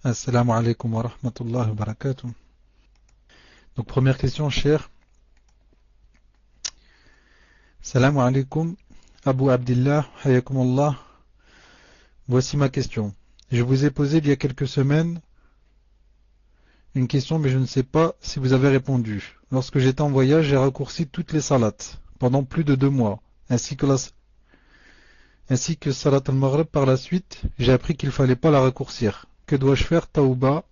Assalamu alaikum wa rahmatullahi wa barakatuh. Donc première question, cher. Assalamu alaikum, Abu Abdillah, hayakumullah. Voici ma question. Je vous ai posé il y a quelques semaines une question, mais je ne sais pas si vous avez répondu. Lorsque j'étais en voyage, j'ai raccourci toutes les salats pendant plus de 2 mois, ainsi que salat al-maghrib par la suite. J'ai appris qu'il fallait pas la raccourcir. Que dois-je faire, tauba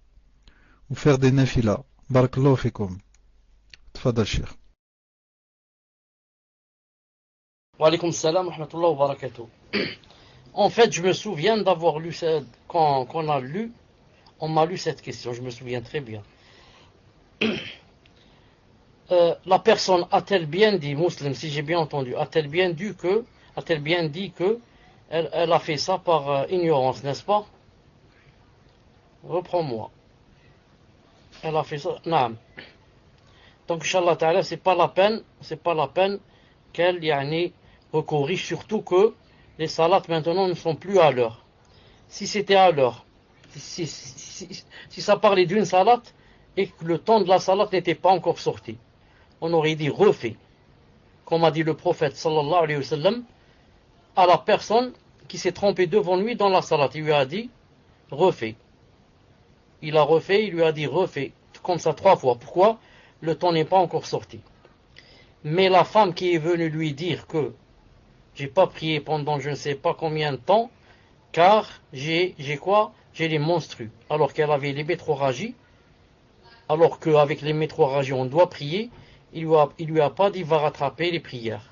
ou faire des nafila? Barakallahu fikum. Tfadal, cher. Wa alaykoum salam wa rahmatullahi wa barakatuh. En fait, je me souviens d'avoir lu, quand on m'a lu cette question, je me souviens très bien. La personne a-t-elle bien dit, musulman, si j'ai bien entendu, a-t-elle bien dit que elle a fait ça par ignorance, n'est-ce pas? Reprends-moi. Elle a fait ça. Naam. Donc, Inch'Allah Ta'ala, c'est pas la peine qu'elle recorrige, surtout que les salats maintenant ne sont plus à l'heure. Si c'était à l'heure, si ça parlait d'une salat et que le temps de la salat n'était pas encore sorti, on aurait dit refait. Comme a dit le prophète sallallahu alayhi wa sallam à la personne qui s'est trompée devant lui dans la salat. Il lui a dit refait. Il a refait, il lui a dit refait. Comme ça 3 fois. Pourquoi? Le temps n'est pas encore sorti. Mais la femme qui est venue lui dire que j'ai pas prié pendant je ne sais pas combien de temps, car j'ai les menstrues, alors qu'elle avait les métrorragies, alors qu'avec les métrorragies on doit prier, il lui a pas dit va rattraper les prières,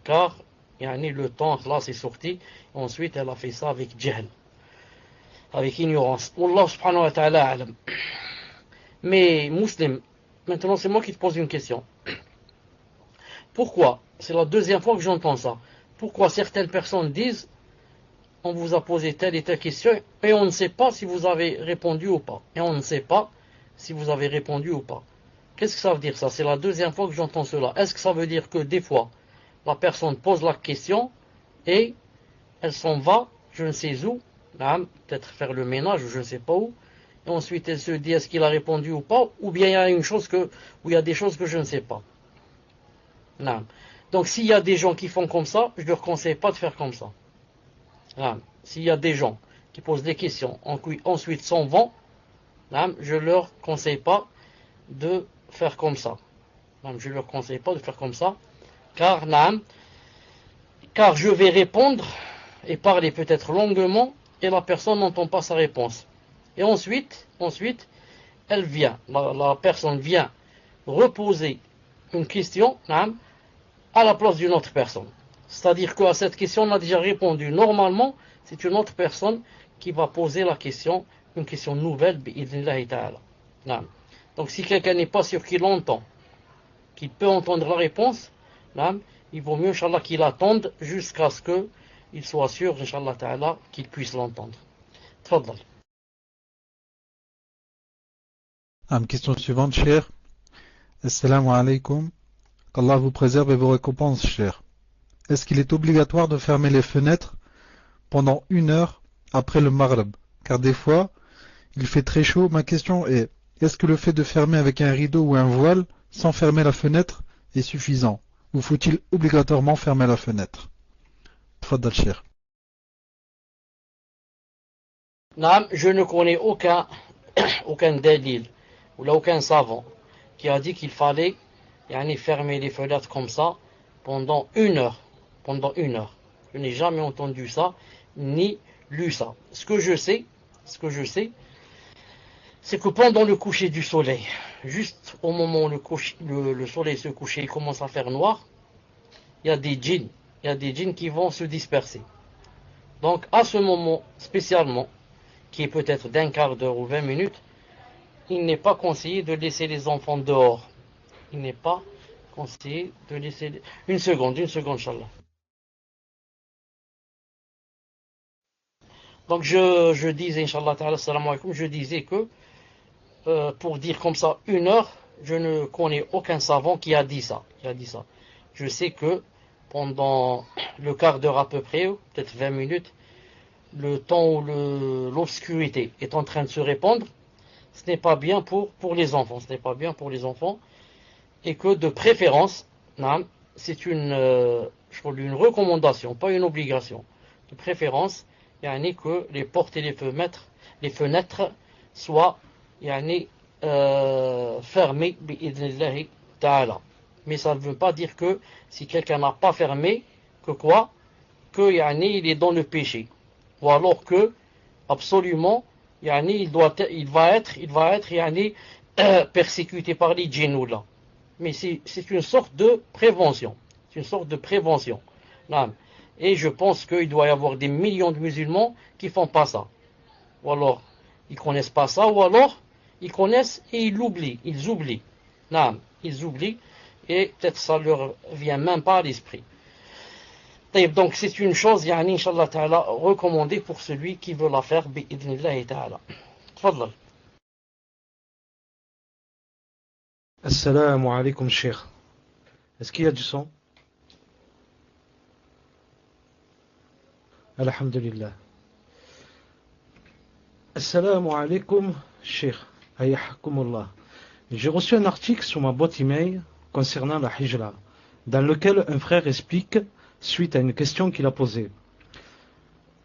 car le temps là c'est sorti. Ensuite elle a fait ça avec jahl, avec ignorance. Allah subhanahu wa ta'ala alam. Mais musulman, maintenant c'est moi qui te pose une question. Pourquoi, c'est la deuxième fois que j'entends ça, pourquoi certaines personnes disent on vous a posé telle et telle question et on ne sait pas si vous avez répondu ou pas. Et on ne sait pas si vous avez répondu ou pas. Qu'est-ce que ça veut dire ça? C'est la deuxième fois que j'entends cela. Est-ce que ça veut dire que des fois, la personne pose la question et elle s'en va, je ne sais où, peut-être faire le ménage ou je ne sais pas où, et ensuite elle se dit est-ce qu'il a répondu ou pas, ou bien il y a où il y a des choses que je ne sais pas. Donc s'il y a des gens qui font comme ça, je ne leur conseille pas de faire comme ça. S'il y a des gens qui posent des questions, ensuite s'en vont, je ne leur conseille pas de faire comme ça. Je ne leur conseille pas de faire comme ça, car je vais répondre et parler peut-être longuement, et la personne n'entend pas sa réponse. Et ensuite elle vient, la personne vient reposer une question à la place d'une autre personne. C'est-à-dire qu'à cette question, on a déjà répondu. Normalement, c'est une autre personne qui va poser la question, une question nouvelle, bi'idhnillahi ta'ala. Donc si quelqu'un n'est pas sûr qu'il l'entend, qu'il peut entendre la réponse, il vaut mieux, Inch'Allah, qu'il attende jusqu'à ce qu'il soit sûr, Inch'Allah ta'ala, qu'il puisse l'entendre. Tfaddal. Question suivante, cher. Assalamu alaikum. Qu'Allah vous préserve et vous récompense, cher. Est-ce qu'il est obligatoire de fermer les fenêtres pendant 1 heure après le maghrib? Car des fois, il fait très chaud. Ma question est, est-ce que le fait de fermer avec un rideau ou un voile, sans fermer la fenêtre, est suffisant? Ou faut-il obligatoirement fermer la fenêtre? Tfaddal, cher. Je ne connais aucun dalil, ou là aucun savant, qui a dit qu'il fallait fermer les fenêtres comme ça pendant 1 heure. Pendant 1 heure. Je n'ai jamais entendu ça, ni lu ça. Ce que je sais, c'est que pendant le coucher du soleil, juste au moment où le soleil se couche et il commence à faire noir, il y a des djinns qui vont se disperser. Donc à ce moment spécialement, qui est peut-être d'un quart d'heure ou 20 minutes, il n'est pas conseillé de laisser les enfants dehors. Il n'est pas conseillé de laisser... Une seconde, Inch'Allah. Donc je disais, Inch'Allah ta'ala, salam alaikum, je disais que, pour dire comme ça 1 heure, je ne connais aucun savant qui a dit ça. Je sais que pendant le quart d'heure à peu près, peut-être 20 minutes, le temps où l'obscurité est en train de se répandre, ce n'est pas bien pour les enfants. Ce n'est pas bien pour les enfants. Et que de préférence, c'est une recommandation, pas une obligation. De préférence, que les portes et les fenêtres soient fermées bi'idhnillahi ta'ala. Mais ça ne veut pas dire que si quelqu'un n'a pas fermé, que quoi? Que il est dans le péché. Ou alors que absolument il va être persécuté par les djinns là. Mais c'est une sorte de prévention. C'est une sorte de prévention. Et je pense qu'il doit y avoir des millions de musulmans qui font pas ça. Ou alors ils connaissent pas ça, ou alors ils connaissent et ils l'oublient. Ils oublient. Ils oublient et peut-être ça leur vient même pas à l'esprit. Donc c'est une chose, Inch'Allah Ta'ala, recommandée pour celui qui veut la faire, bi'idhnillahi Ta'ala. Tfadlal. Assalamu alaikum, cheikh. Est-ce qu'il y a du son? Alhamdulillah. Assalamu alaikum, cheikh. Hayyahakumullah. J'ai reçu un article sur ma boîte email concernant la hijra, dans lequel un frère explique, suite à une question qu'il a posée.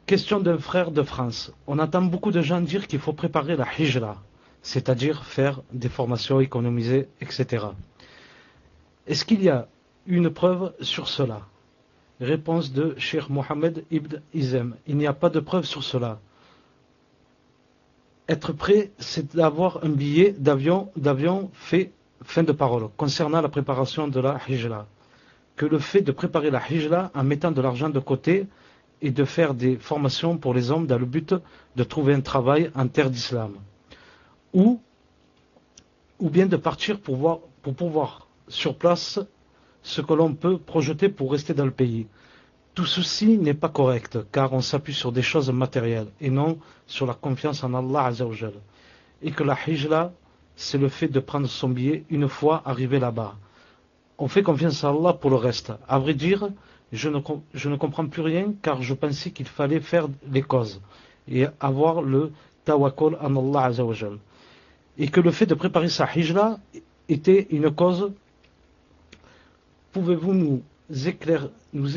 Question d'un frère de France. On entend beaucoup de gens dire qu'il faut préparer la hijra, c'est-à-dire faire des formations, économiser, etc. Est-ce qu'il y a une preuve sur cela? Réponse de Cheikh Mohammed Ibn Hizam. Il n'y a pas de preuve sur cela. Être prêt, c'est d'avoir un billet d'avion fait. Fin de parole. Concernant la préparation de la hijra. Que le fait de préparer la hijra en mettant de l'argent de côté et de faire des formations pour les hommes dans le but de trouver un travail en terre d'islam. Ou bien de partir pour voir sur place ce que l'on peut projeter pour rester dans le pays. Tout ceci n'est pas correct, car on s'appuie sur des choses matérielles et non sur la confiance en Allah Azza wa Jal. Et que la hijra, c'est le fait de prendre son billet une fois arrivé là-bas. On fait confiance à Allah pour le reste. À vrai dire, je ne comprends plus rien, car je pensais qu'il fallait faire les causes et avoir le tawakkul en Allah Azza wa Jal. Et que le fait de préparer sa hijra était une cause. Pouvez-vous nous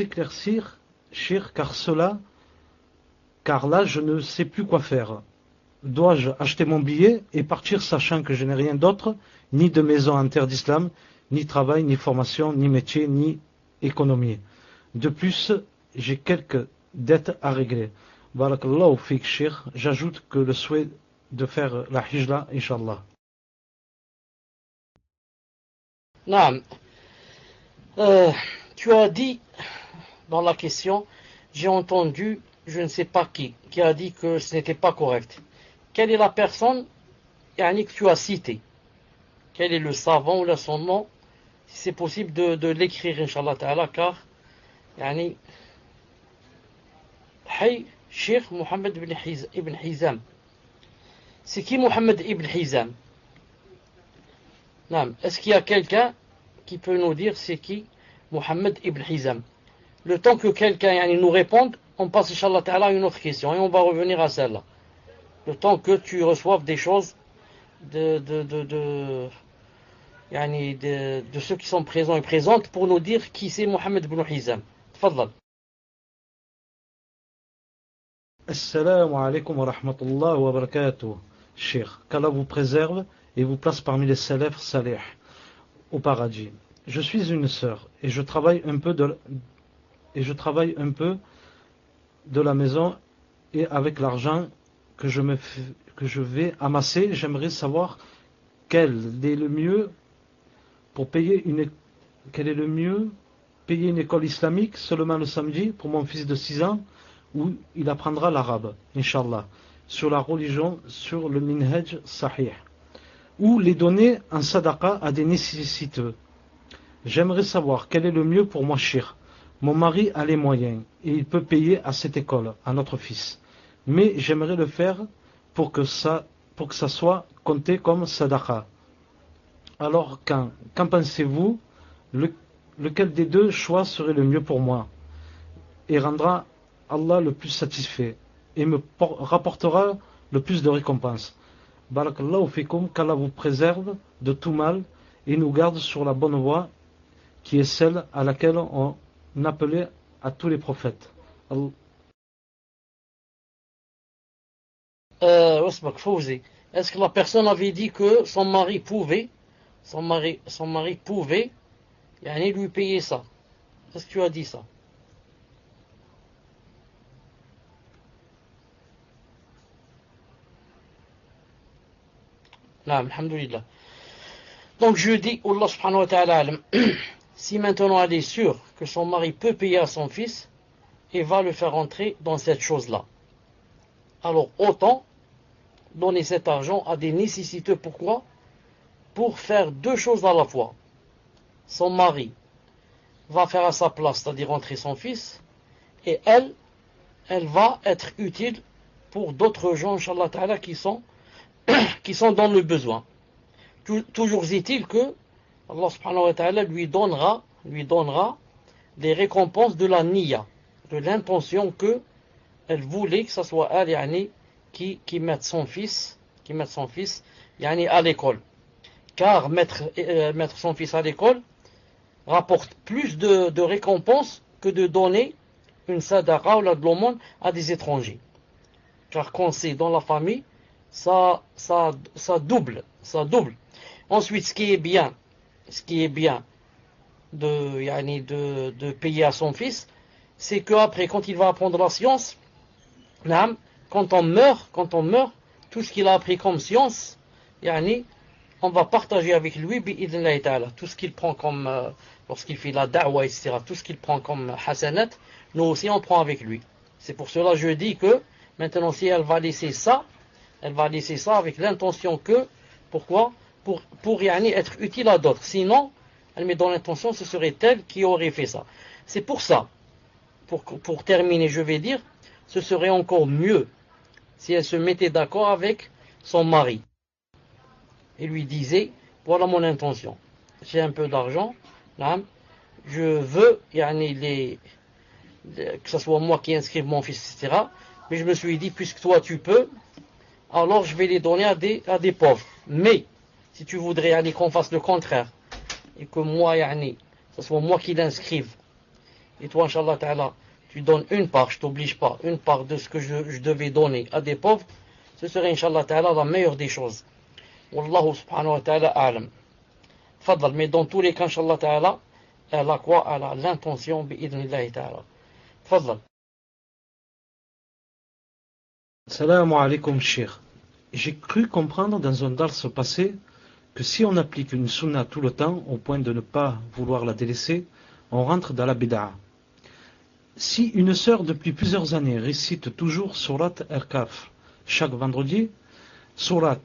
éclaircir, cher, car là je ne sais plus quoi faire. Dois-je acheter mon billet et partir sachant que je n'ai rien d'autre, ni de maison en terre d'islam, ni travail, ni formation, ni métier, ni économie. De plus, j'ai quelques dettes à régler. Barakallahu fik, cher. J'ajoute que le souhait de faire la hijra, Inch'Allah. Naam. Tu as dit dans la question, j'ai entendu, je ne sais pas qui a dit que ce n'était pas correct. Quelle est la personne que tu as citée? Quel est le savant ou son nom? Si c'est possible de l'écrire, Inch'Allah Ta'ala, car Hay Cheikh Mohammed ibn Hizam. C'est qui Mohammed ibn Hizam? Est-ce qu'il y a quelqu'un qui peut nous dire c'est qui Mohammed ibn Hizam? Le temps que quelqu'un nous réponde, on passe Inch'Allah Ta'ala à une autre question et on va revenir à celle-là. Le temps que tu reçoives des choses de ceux qui sont présents et présentes pour nous dire qui c'est Mohammed ibn Hizam. Tfadlal. Assalamu alaikum wa rahmatullahi wa barakatuh, Cheikh. Qu'Allah vous préserve et vous place parmi les salafs salih au paradis. Je suis une sœur et je travaille un peu de la maison, et avec l'argent que je vais amasser, j'aimerais savoir quel est le mieux payer une école islamique seulement le samedi pour mon fils de 6 ans, où il apprendra l'arabe, Inch'Allah, sur la religion, sur le minhaj sahih, ou les donner en sadaqa à des nécessiteux. J'aimerais savoir quel est le mieux pour moi, Cheikh. Mon mari a les moyens et il peut payer à cette école, à notre fils. Mais j'aimerais le faire pour que ça soit compté comme sadaqa. Alors, qu'en pensez-vous? Lequel des deux choix serait le mieux pour moi et rendra Allah le plus satisfait? et me rapportera le plus de récompenses. Barakallahu fikum, qu'Allah vous préserve de tout mal et nous garde sur la bonne voie qui est celle à laquelle on appelait à tous les prophètes. Wasbak Fawzi, est-ce que la personne avait dit que son mari pouvait yani, lui payer ça? Est-ce que tu as dit ça? Naam, alhamdulillah. Donc je dis, Allah subhanahu wa ta'ala alam, si maintenant elle est sûre que son mari peut payer à son fils, et va le faire entrer dans cette chose-là. Alors autant donner cet argent à des nécessiteux. Pourquoi? Pour faire deux choses à la fois. Son mari va faire à sa place, c'est-à-dire entrer son fils, et elle va être utile pour d'autres gens, Inch'Allah Ta'ala, qui sont dans le besoin. Toujours est-il que Allah subhanahu wa ta'ala lui donnera des récompenses de la niya, de l'intention que elle voulait que ce soit elle yani, qui mette son fils yani, à l'école. Car mettre son fils à l'école rapporte plus de récompenses que de donner une sadaqa ou de l'aumône à des étrangers. Car quand c'est dans la famille, ça double. Ensuite, ce qui est bien de payer à son fils, c'est qu'après, quand il va apprendre la science, quand on meurt, tout ce qu'il a appris comme science, on va partager avec lui, tout ce qu'il prend comme, lorsqu'il fait la da'wa, etc., tout ce qu'il prend comme hasanat, nous aussi on prend avec lui. C'est pour cela que je dis que, maintenant, si elle va laisser ça avec l'intention que, pourquoi? Pour être utile à d'autres. Sinon, elle met dans l'intention, ce serait elle qui aurait fait ça. C'est pour ça, pour terminer, je vais dire, ce serait encore mieux si elle se mettait d'accord avec son mari et lui disait, voilà mon intention, j'ai un peu d'argent, je veux que ce soit moi qui inscrive mon fils, etc. Mais je me suis dit, puisque toi tu peux, alors je vais les donner à des pauvres. Mais si tu voudrais qu'on fasse le contraire, et que moi, ce soit moi qui l'inscrive, et toi, Inch'Allah Ta'ala, tu donnes une part, je t'oblige pas, une part de ce que je devais donner à des pauvres, ce serait, Inch'Allah Ta'ala, la meilleure des choses. Wallahu subhanahu wa ta'ala a'lam. Fadal, mais dans tous les cas, Inch'Allah Ta'ala, elle a quoi? Elle a l'intention, bi'idnillahi ta'ala. Fadal. Salam alaikum, Cheikh. J'ai cru comprendre dans un dars passé que si on applique une sunna tout le temps, au point de ne pas vouloir la délaisser, on rentre dans la bid'a. Si une sœur depuis plusieurs années récite toujours Surat al-Kaf chaque vendredi, Surat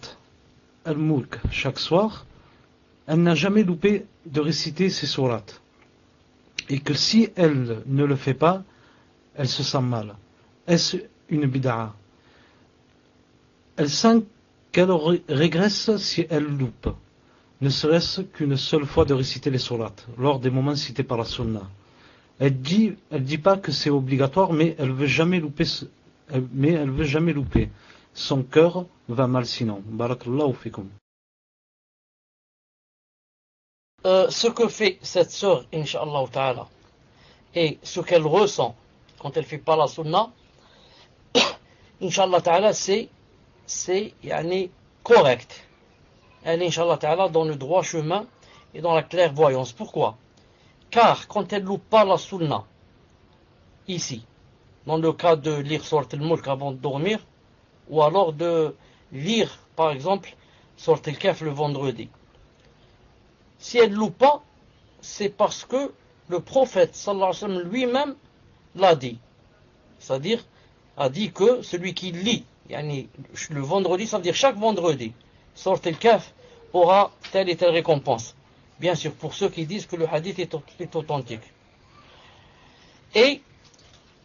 al-Mulk chaque soir, elle n'a jamais loupé de réciter ces sourates. Et que si elle ne le fait pas, elle se sent mal. Est-ce une bid'a? Elle sent qu'elle régresse si elle loupe, ne serait-ce qu'une seule fois de réciter les sourates, lors des moments cités par la sunna. Elle dit pas que c'est obligatoire, mais elle veut jamais louper. Son cœur va mal sinon. Barakallahu fikum. Ce que fait cette sœur, Inch'Allah Ta'ala, et ce qu'elle ressent quand elle ne fait pas la sunna, Inch'Allah Ta'ala, c'est correct. Elle est, Inch'Allah Ta'ala, dans le droit chemin et dans la clairvoyance. Pourquoi? Car quand elle ne loupe pas la sunna, ici, dans le cas de lire Surat al-Mulk avant de dormir, ou alors de lire, par exemple, Surat al-Kahf le vendredi, si elle ne loupe pas, c'est parce que le prophète sallallahu alayhi wa sallam lui-même l'a dit. C'est-à-dire, a dit que celui qui lit le vendredi, ça veut dire chaque vendredi, Surat al-Kahf aura telle et telle récompense. Bien sûr, pour ceux qui disent que le hadith est authentique. Et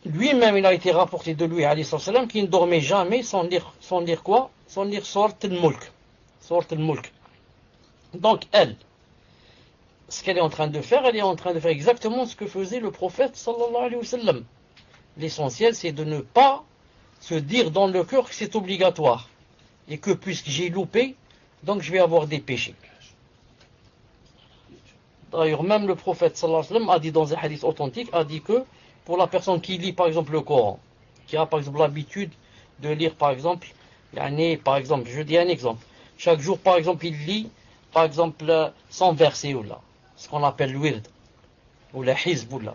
lui-même, il a été rapporté de lui, alayhi salam, qui ne dormait jamais sans lire quoi? Sans lire Surat al-Mulk. Surat al-Mulk. Donc, elle, ce qu'elle est en train de faire, elle est en train de faire exactement ce que faisait le prophète, sallallahu alayhi wa sallam. L'essentiel, c'est de ne pas se dire dans le cœur que c'est obligatoire. Et que puisque j'ai loupé, donc je vais avoir des péchés. D'ailleurs, même le prophète sallallahu alayhi wa sallam a dit dans un hadith authentique, a dit que pour la personne qui lit par exemple le Coran, qui a par exemple l'habitude de lire par exemple, je dis un exemple, chaque jour par exemple il lit par exemple 100 versets ou là, ce qu'on appelle le wird, ou la hizb ou là.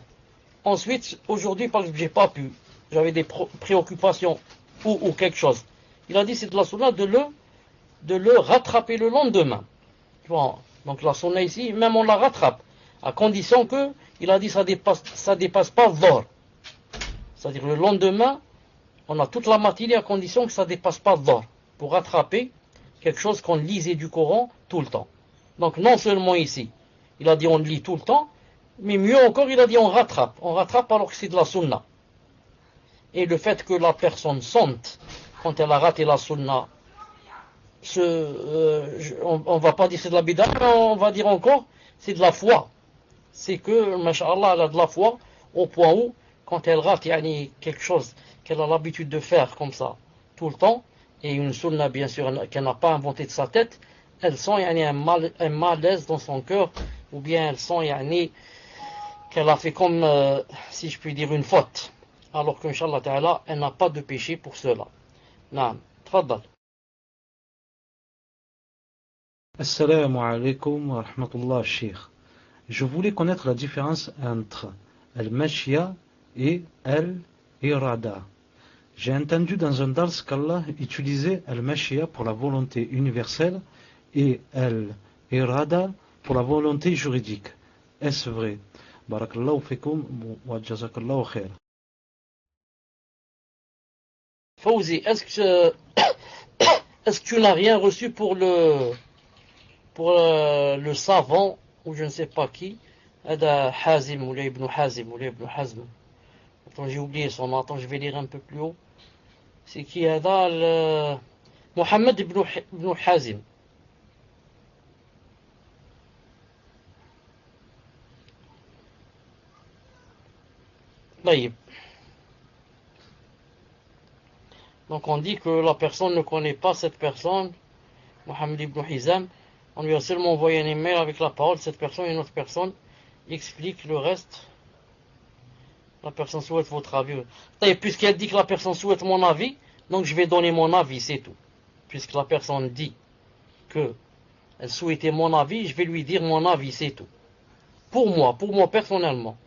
Ensuite, aujourd'hui par exemple j'ai pas pu, j'avais des préoccupations ou quelque chose. Il a dit c'est de la sunna de le rattraper le lendemain. Bon, donc la sunna ici, même on la rattrape, à condition que, il a dit ça dépasse pas Dhuhr. C'est-à-dire le lendemain, on a toute la matinée à condition que ça dépasse pas Dhuhr, pour rattraper quelque chose qu'on lisait du Coran tout le temps. Donc non seulement ici, il a dit on lit tout le temps, mais mieux encore, il a dit on rattrape alors que c'est de la sunna. Et le fait que la personne sente, quand elle a raté la sunna, on va pas dire c'est de la bid'a, mais on va dire encore c'est de la foi. C'est que, masha'Allah, elle a de la foi au point où, quand elle rate quelque chose qu'elle a l'habitude de faire comme ça tout le temps, et une sunna bien sûr qu'elle n'a pas inventé de sa tête, elle sent un malaise dans son cœur, ou bien elle sent qu'elle a fait comme, si je puis dire, une faute, alors qu'Inch'Allah Ta'ala, elle n'a pas de péché pour cela. Naam, tfaddal. Assalamu alaikum wa rahmatullah, Cheikh. Je voulais connaître la différence entre al-mashya et al-irada. J'ai entendu dans un dars qu'Allah utilisait al-mashya pour la volonté universelle et al-irada pour la volonté juridique. Est-ce vrai? Barakallahu fikum wa jazakallahu khair. Fawzi, est-ce que tu n'as rien reçu pour le savant, ou je ne sais pas qui, Hazim, ou Ibn Hazim, ou Ibn Hazm. Attends, j'ai oublié son nom, attends, je vais lire un peu plus haut. C'est qui, Mohammed ibn Hazim. طيب. Donc on dit que la personne ne connaît pas cette personne, Mohammed ibn Hazim. On lui a seulement envoyé un email avec la parole, cette personne et une autre personne explique le reste. La personne souhaite votre avis. Et puisqu'elle dit que la personne souhaite mon avis, donc je vais donner mon avis, c'est tout. Puisque la personne dit que elle souhaitait mon avis, je vais lui dire mon avis, c'est tout. Pour moi personnellement.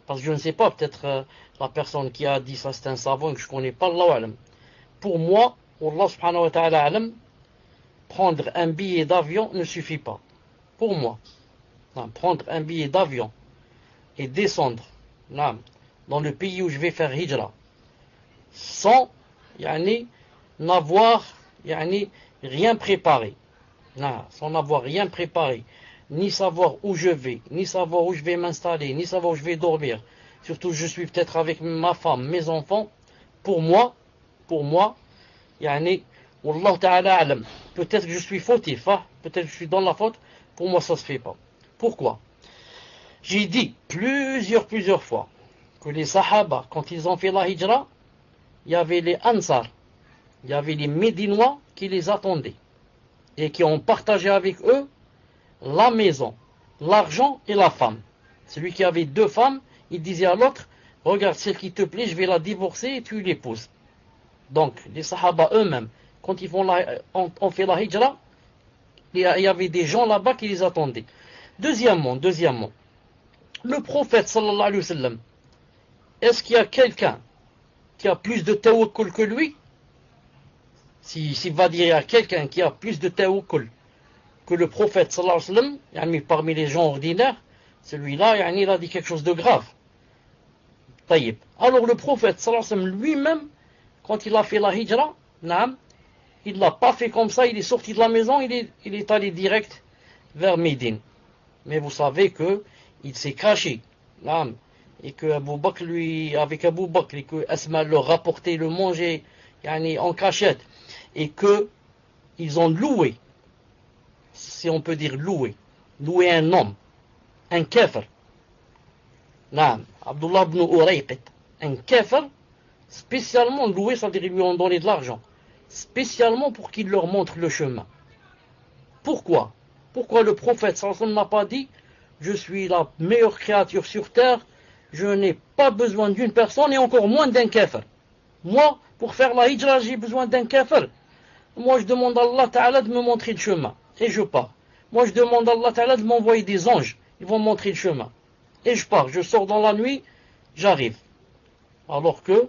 Parce que je ne sais pas, peut-être la personne qui a dit ça c'est un savant que je ne connais pas, Allah alam. Pour moi, Allah subhanahu wa ta'ala alam, prendre un billet d'avion ne suffit pas. Pour moi. Non, prendre un billet d'avion et descendre dans le pays où je vais faire hijra sans n'avoir rien préparé. Non, sans n'avoir rien préparé. Ni savoir où je vais, ni savoir où je vais m'installer, ni savoir où je vais dormir. Surtout je suis peut-être avec ma femme, mes enfants. Pour moi, Wallah ta'ala alam. Peut-être que je suis fautif, peut-être que je suis dans la faute. Pour moi, ça se fait pas. Pourquoi? J'ai dit plusieurs fois que les Sahaba, quand ils ont fait la hijra, il y avait les Ansar, il y avait les Médinois qui les attendaient et qui ont partagé avec eux la maison, l'argent et la femme. Celui qui avait 2 femmes, il disait à l'autre, regarde celle qui te plaît, je vais la divorcer et tu l'épouses. Donc, les Sahaba eux-mêmes, quand ils ont fait la hijra, il y avait des gens là-bas qui les attendaient. Deuxièmement, le prophète sallallahu alayhi wa sallam, est-ce qu'il y a quelqu'un qui a plus de tawakkul que lui? S'il va dire il y a quelqu'un qui a plus de tawakkul que le prophète sallallahu alayhi wa sallam, parmi les gens ordinaires, celui-là, il a dit quelque chose de grave. Taïb. Alors le prophète sallallahu alayhi wa sallam lui-même, quand il a fait la hijra, il ne l'a pas fait comme ça, il est sorti de la maison, il est allé direct vers Médine. Mais vous savez qu'il s'est caché, et que Abu Bakr avec Abu Bakr, et que Asma leur rapportait le manger en cachette, et que ils ont loué, si on peut dire loué un homme, un kafir, Abdullah ibn Urayqit, un kafir, spécialement loué, c'est-à-dire ils lui ont donné de l'argent, spécialement pour qu'il leur montre le chemin. Pourquoi? Pourquoi le prophète sallallahu alayhi wa sallam n'a pas dit je suis la meilleure créature sur terre, je n'ai pas besoin d'une personne et encore moins d'un kafir. Moi, pour faire la hijra, j'ai besoin d'un kafir. Moi, je demande à Allah Ta'ala de me montrer le chemin et je pars. Moi, je demande à Allah Ta'ala de m'envoyer des anges, ils vont me montrer le chemin. Et je pars, je sors dans la nuit, j'arrive. Alors que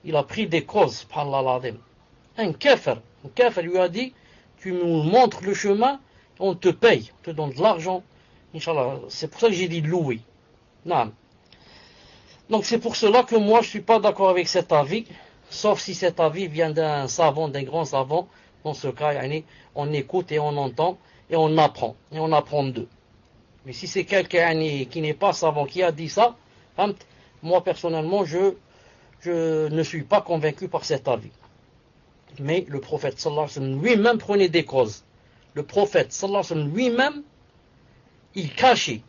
il a pris des causes, subhanallah l'azim. Un kafir lui a dit tu nous montres le chemin, on te paye, on te donne de l'argent. Inch'Allah, c'est pour ça que j'ai dit louer. Non. Donc c'est pour cela que moi je ne suis pas d'accord avec cet avis, sauf si cet avis vient d'un savant, d'un grand savant. Dans ce cas, on écoute et on entend et on apprend d'eux. Mais si c'est quelqu'un qui n'est pas savant qui a dit ça, moi personnellement je ne suis pas convaincu par cet avis. Mais le prophète sallallahu alayhi wa sallam lui-même prenait des causes. Le prophète sallallahu alayhi wa sallam lui-même, il cachait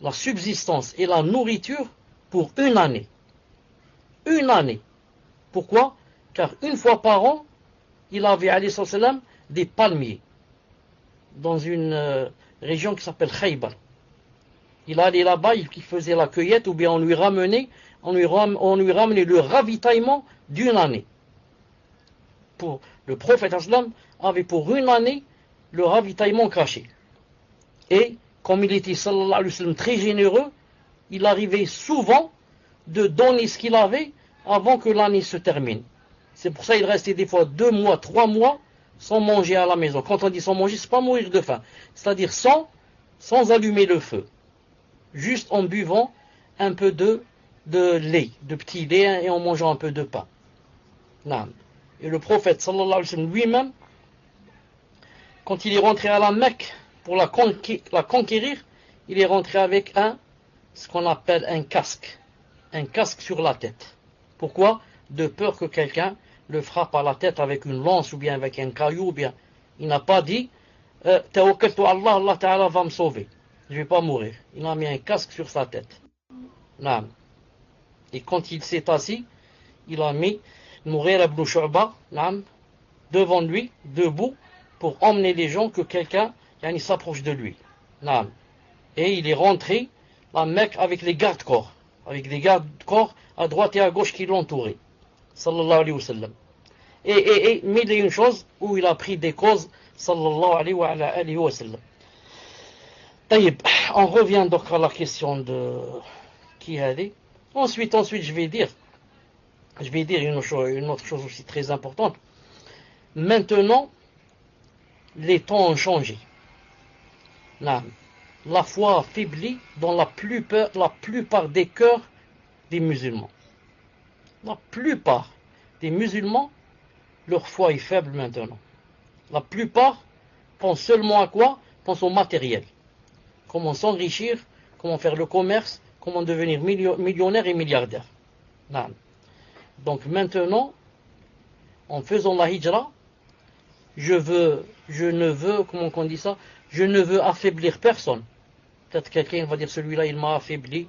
la subsistance et la nourriture pour une année. Une année. Pourquoi? Car une fois par an, il avait, alayhi sallam, des palmiers dans une région qui s'appelle Khaybar. Il allait là-bas, il faisait la cueillette, ou bien on lui ramenait le ravitaillement d'une année. Pour le prophète sallam avait pour une année le ravitaillement caché. Et comme il était sallallahu alayhi wa sallam très généreux, il arrivait souvent de donner ce qu'il avait avant que l'année se termine. C'est pour ça qu'il restait des fois 2 mois, 3 mois sans manger à la maison. Quand on dit sans manger, c'est pas mourir de faim. C'est-à-dire sans allumer le feu. Juste en buvant un peu de lait, de petit lait et en mangeant un peu de pain. Non. Et le prophète sallallahu alayhi wa sallam lui-même, quand il est rentré à la Mecque pour la conquérir, il est rentré avec ce qu'on appelle un casque sur la tête. Pourquoi? De peur que quelqu'un le frappe à la tête avec une lance ou bien avec un caillou, ou bien il n'a pas dit tawakkaltu Allah, Allah Ta'ala va me sauver, je ne vais pas mourir. Il a mis un casque sur sa tête. Non. Et quand il s'est assis, il a mis Mughira ibn Shu'ba devant lui, debout, pour emmener les gens que quelqu'un s'approche de lui. Et il est rentré la Mecque avec les gardes-corps, à droite et à gauche qui l'entouraient. Sallallahu alayhi wa sallam. Et mille et une choses où il a pris des causes, sallallahu alayhi wa sallam. Taïb, on revient donc à la question de qui a dit. Ensuite, je vais dire une autre chose aussi très importante. Maintenant, les temps ont changé. La foi affaiblit dans la plupart des cœurs des musulmans. La plupart des musulmans, leur foi est faible maintenant. La plupart pensent seulement à quoi? Pensent au matériel. Comment s'enrichir, comment faire le commerce, comment devenir millionnaire et milliardaire. Donc maintenant, en faisant la hijra, je ne veux affaiblir personne. Peut-être quelqu'un va dire celui-là il m'a affaibli.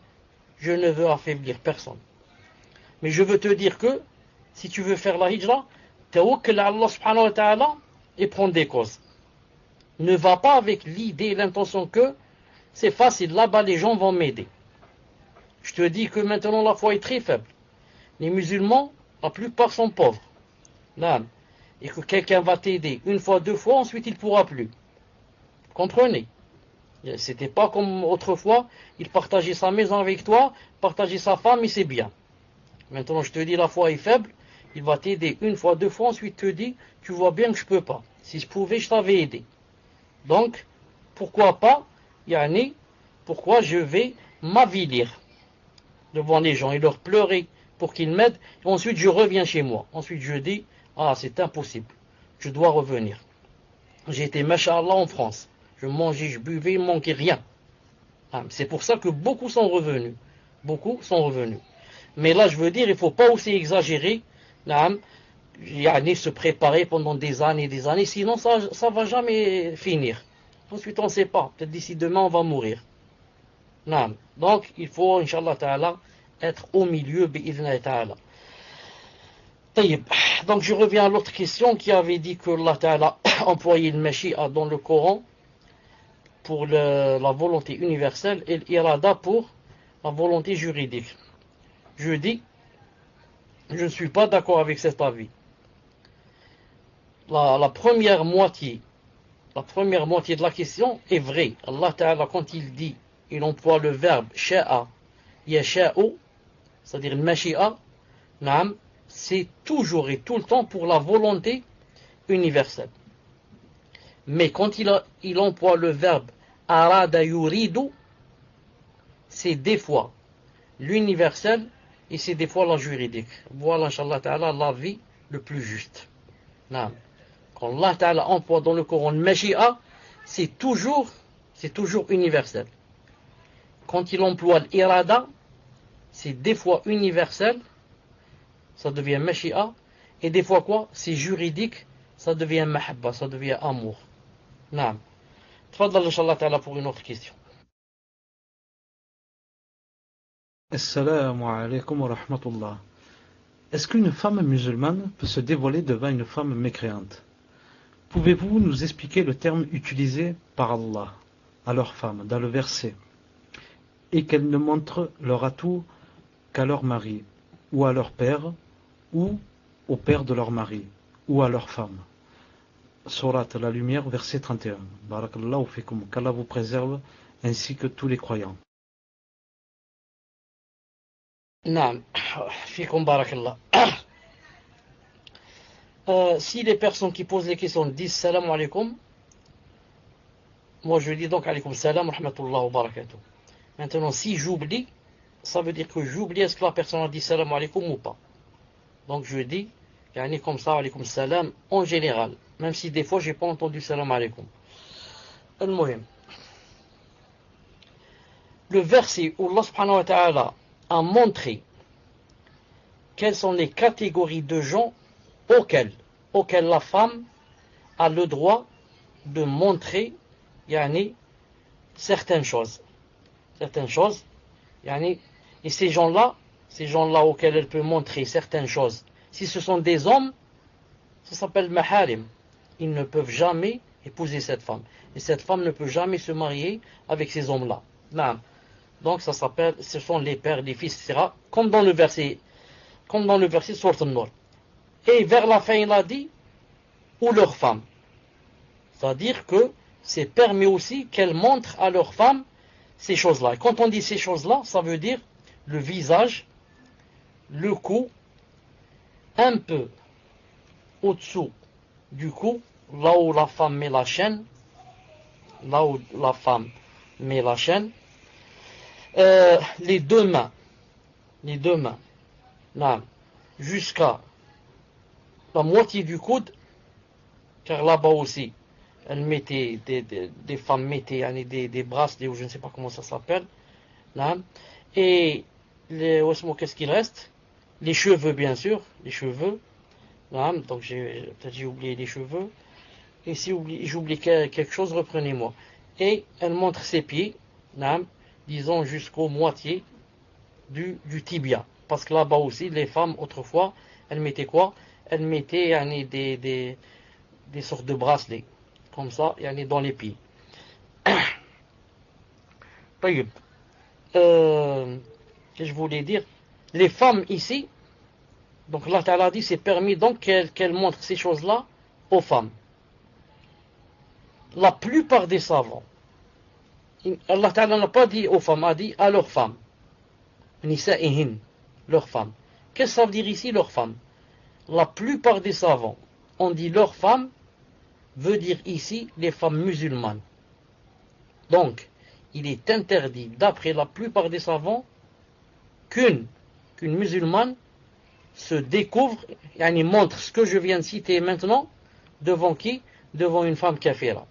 Je ne veux affaiblir personne. Mais je veux te dire que si tu veux faire la hijra, tawakkal à Allah subhanahu wa ta'ala et prends des causes. Ne va pas avec l'idée, l'intention que c'est facile, là-bas les gens vont m'aider. Je te dis que maintenant la foi est très faible. Les musulmans, la plupart sont pauvres. Là, et que quelqu'un va t'aider une fois, 2 fois, ensuite il ne pourra plus. Comprenez? C'était pas comme autrefois, il partageait sa maison avec toi, partageait sa femme et c'est bien. Maintenant je te dis la foi est faible, il va t'aider une fois, 2 fois, ensuite te dit, tu vois bien que je peux pas. Si je pouvais, je t'avais aidé. Donc, pourquoi pas, pourquoi je vais m'avilir devant les gens et leur pleurer pour qu'ils m'aident, et ensuite je reviens chez moi. Ensuite je dis, c'est impossible, je dois revenir. J'ai été masha'Allah en France, je mangeais, je buvais, il ne manquait rien. C'est pour ça que beaucoup sont revenus. Mais là je veux dire, il ne faut pas aussi exagérer, se préparer pendant des années, sinon ça ne va jamais finir. Ensuite on ne sait pas, peut-être d'ici demain on va mourir. Donc il faut, Inch'Allah Ta'ala, être au milieu, bi'idhna ta'ala. Taïb. Donc je reviens à l'autre question qui avait dit que Allah Ta'ala employait le Mashi'a dans le Coran pour la volonté universelle et l'irada pour la volonté juridique. Je dis, je ne suis pas d'accord avec cet avis. La première moitié de la question est vraie. Allah Ta'ala, quand il dit, il emploie le verbe sha'a, yasha'u, c'est-à-dire le Mashi'a, naam, c'est toujours et tout le temps pour la volonté universelle. Mais quand il emploie le verbe arada yuridu, c'est des fois l'universel et c'est des fois la juridique. Voilà, Inch'Allah Ta'ala, l'avis le plus juste. Non. Quand Allah Ta'ala emploie dans le Coran le Mashi'a, c'est toujours universel. Quand il emploie l'irada, c'est des fois universel, ça devient Mashi'a, et des fois quoi? C'est juridique, ça devient Mahabba, ça devient amour. Non. Tfadal, Inch'Allah Ta'ala, pour une autre question. Assalamu alaikum wa rahmatullah. Est-ce qu'une femme musulmane peut se dévoiler devant une femme mécréante? Pouvez-vous nous expliquer le terme utilisé par Allah à leur femme dans le verset, et qu'elles ne montrent leur atout qu'à leur mari, ou à leur père, ou au père de leur mari, ou à leur femme? Surat la lumière, verset 31. Barakallahu fikum, qu'Allah vous préserve, ainsi que tous les croyants. Naam, fikum barakallah. Si les personnes qui posent les questions disent salam alaikum, moi je dis donc alaikum salam rahmatullah wa barakatuh. Maintenant, si j'oublie, ça veut dire que j'oublie est-ce que la personne a dit salam alaikum ou pas. Donc je dis, yani comme ça, alaikum salam en général, même si des fois j'ai pas entendu salam alaikum. Al-Muhim. Le verset où Allah subhanahu wa ta'ala a montré quelles sont les catégories de gens auxquelles la femme a le droit de montrer yani, certaines choses. Yani, et ces gens-là auxquels elle peut montrer certaines choses, si ce sont des hommes, ça s'appelle maharim. Ils ne peuvent jamais épouser cette femme. Et cette femme ne peut jamais se marier avec ces hommes-là. Non. Donc ça s'appelle, ce sont les pères, les fils, etc. Comme dans le verset Sourate An-Nur. Et vers la fin, il a dit, ou leurs femmes. C'est-à-dire que c'est permis aussi qu'elles montrent à leurs femmes ces choses-là. Et quand on dit ces choses-là, ça veut dire le visage, le cou, un peu au-dessous du cou, là où la femme met la chaîne, les deux mains, là, jusqu'à la moitié du coude, car là-bas aussi, elles mettaient, des femmes mettaient des bracelets, ou je ne sais pas comment ça s'appelle, là, et qu'est-ce qu'il reste? Les cheveux, bien sûr, les cheveux, là, donc peut-être j'ai oublié les cheveux, et si j'oublie quelque chose, reprenez-moi. Et elle montre ses pieds, là, disons jusqu'aux moitiés du tibia. Parce que là-bas aussi, les femmes, autrefois, elles mettaient quoi? Elles mettaient des sortes de bracelets, comme ça, dans les pieds. Qu'est-ce que je voulais dire? Les femmes ici, donc Allah Ta'ala dit, c'est permis donc qu'elles montrent ces choses-là aux femmes. La plupart des savants, Allah Ta'ala n'a pas dit aux femmes, a dit à leurs femmes. Nisa'ihin, leurs femmes. Qu'est-ce que ça veut dire ici, leurs femmes? La plupart des savants ont dit leurs femmes, veut dire ici les femmes musulmanes. Donc, il est interdit, d'après la plupart des savants, qu'une musulmane se découvre, et montre ce que je viens de citer maintenant, devant qui? Devant une femme kafira.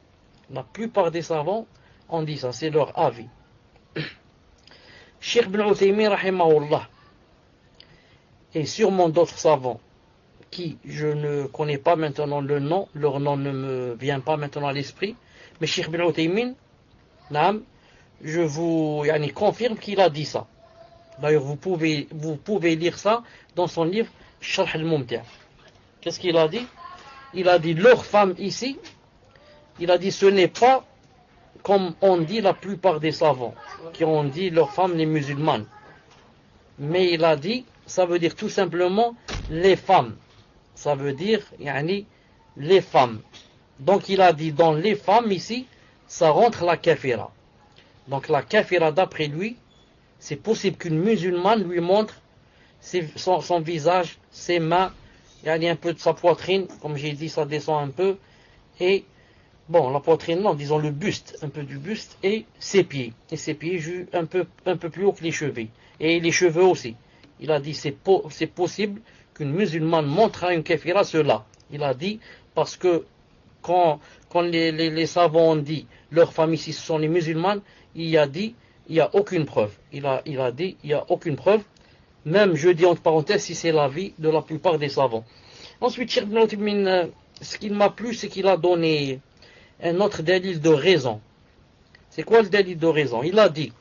La plupart des savants ont dit ça, c'est leur avis. Cheikh Ibn Uthaymin, rahimahullah, et sûrement d'autres savants, qui je ne connais pas maintenant le nom, leur nom ne me vient pas maintenant à l'esprit, mais Cheikh Ibn Uthaymin, je vous confirme qu'il a dit ça. D'ailleurs, vous pouvez lire ça dans son livre Sharh al-Mumti'. Qu'est-ce qu'il a dit? Il a dit leur femme ici, il a dit ce n'est pas comme on dit la plupart des savants, qui ont dit leur femme les musulmanes. Mais il a dit, ça veut dire tout simplement les femmes. Ça veut dire, yani, les femmes. Donc il a dit dans les femmes ici, ça rentre la kafira. Donc la kafira d'après lui, c'est possible qu'une musulmane lui montre son visage, ses mains, il y a un peu de sa poitrine, comme j'ai dit, ça descend un peu, et bon, la poitrine, non, disons le buste, un peu du buste, et ses pieds. Et ses pieds un peu plus haut que les cheveux. Et les cheveux aussi. Il a dit, c'est possible qu'une musulmane montre à une kafira cela. Il a dit, parce que quand les savants ont dit, leurs familles ici, ce sont les musulmanes, il a dit, il n'y a aucune preuve. Il a dit, il n'y a aucune preuve. Même, je dis entre parenthèses, si c'est l'avis de la plupart des savants. Ensuite, Cheikh Ibn Uthaymin, ce qui m'a plu, c'est qu'il a donné un autre délit de raison. C'est quoi le délit de raison? Il a dit,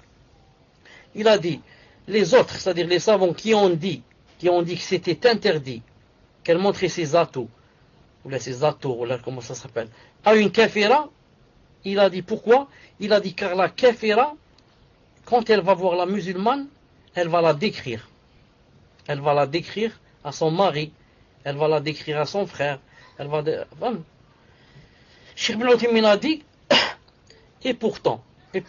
les autres, c'est-à-dire les savants qui ont dit que c'était interdit, qu'elle montrait ses atouts, ou là, comment ça s'appelle, à une kafira, il a dit pourquoi? Il a dit car la kafira, quand elle va voir la musulmane, elle va la décrire. Elle va la décrire à son mari, elle va la décrire à son frère, elle va... Cheikh Ibn Uthaymin a dit, et pourtant, il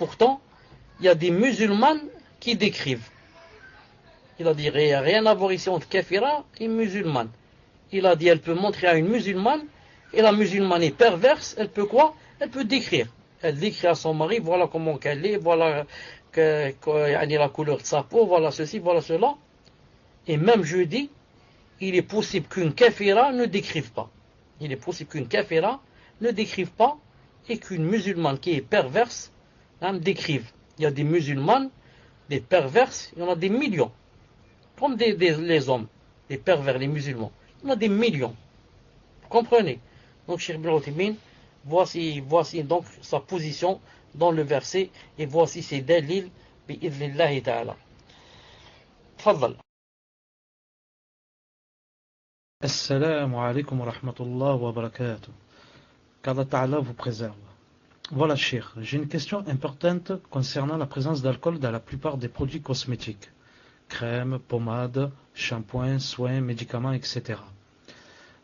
y a des musulmanes qui décrivent. Il a dit, il n'y a rien à voir ici entre kafira et musulmane. Il a dit, elle peut montrer à une musulmane, et la musulmane est perverse, elle peut quoi? Elle peut décrire. Elle décrit à son mari, voilà comment qu'elle est, voilà la couleur de sa peau, voilà ceci, voilà cela. Et même je dis, il est possible qu'une kafira ne décrive pas. Il est possible qu'une kafira ne décrive pas et qu'une musulmane qui est perverse décrive. Il y a des musulmanes, des perverses, il y en a des millions. Comme les hommes, les pervers, les musulmans. Il y en a des millions. Vous comprenez? Donc, Cheikh Ibn Uthaymin, voici donc sa position dans le verset et voici ses dalils bi'idhnillahi ta'ala. Tfaddal. Assalamu alaikum wa rahmatullah wa barakatuh. Qu'Allah Ta'ala vous préserve. Voilà, Cheikh, j'ai une question importante concernant la présence d'alcool dans la plupart des produits cosmétiques. Crème, pommade, shampoing, soins, médicaments, etc.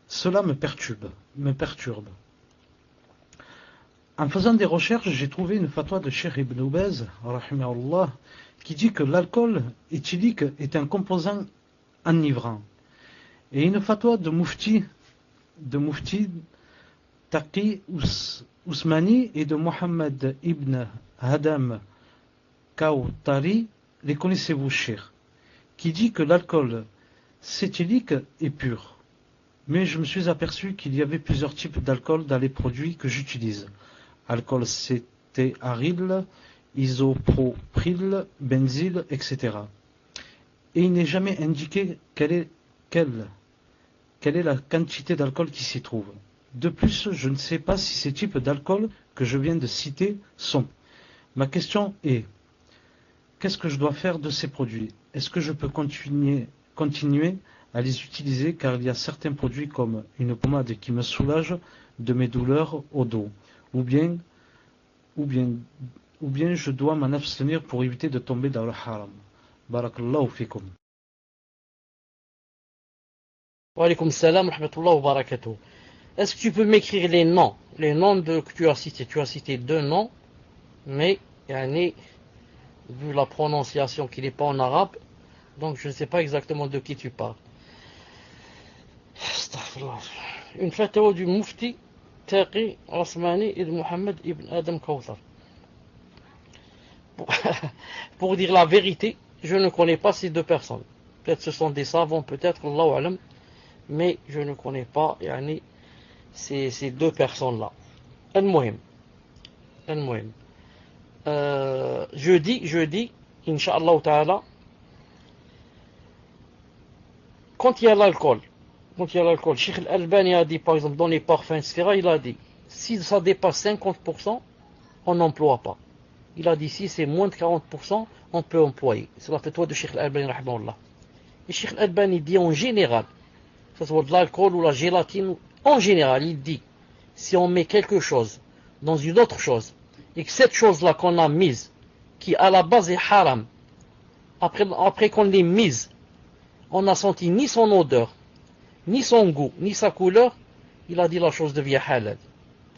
Cela me perturbe. En faisant des recherches, j'ai trouvé une fatwa de Cheikh Ibn Baz, rahimahullah, qui dit que l'alcool éthylique est un composant enivrant. Et une fatwa de Mufti Taqi Ousmani et de Mohammed ibn Hadam Kawtari, les connaissez-vous, Cheikh, qui dit que l'alcool cétylique est pur. Mais je me suis aperçu qu'il y avait plusieurs types d'alcool dans les produits que j'utilise. Alcool cétéaryl, isopropyl, benzyle, etc. Et il n'est jamais indiqué quelle est la quantité d'alcool qui s'y trouve. De plus, je ne sais pas si ces types d'alcool que je viens de citer sont. Ma question est, qu'est-ce que je dois faire de ces produits? Est-ce que je peux continuer à les utiliser car il y a certains produits comme une pommade qui me soulage de mes douleurs au dos, ou bien je dois m'en abstenir pour éviter de tomber dans le haram. Barakallahu fikum. Wa alaykum salam wa rahmatullahi wa barakatuh. Est-ce que tu peux m'écrire les noms que tu as cités? Tu as cité 2 noms, mais vu la prononciation qui n'est pas en arabe, donc je ne sais pas exactement de qui tu parles. Une fatwa du Mufti Taqi Ousmani et de Mohammed ibn Adam Kawthar. Pour dire la vérité, je ne connais pas ces 2 personnes. Peut-être ce sont des savants, peut-être, Allahu alam, mais je ne connais pas ces 2 personnes-là. Al-Muhim. Je dis, Inch'Allah Ta'ala, quand il y a l'alcool, Cheikh Al-Albani a dit, par exemple, dans les parfums, etc., il a dit, si ça dépasse 50%, on n'emploie pas. Il a dit si c'est moins de 40%, on peut employer. C'est la fatwa de Cheikh Al-Albani rahimahullah. Et Cheikh Al-Albani dit en général, que ce soit de l'alcool ou la gélatine, en général, il dit, si on met quelque chose dans une autre chose, et que cette chose-là qu'on a mise, qui à la base est haram, après qu'on l'ait mise, on n'a senti ni son odeur, ni son goût, ni sa couleur, il a dit la chose devient halal.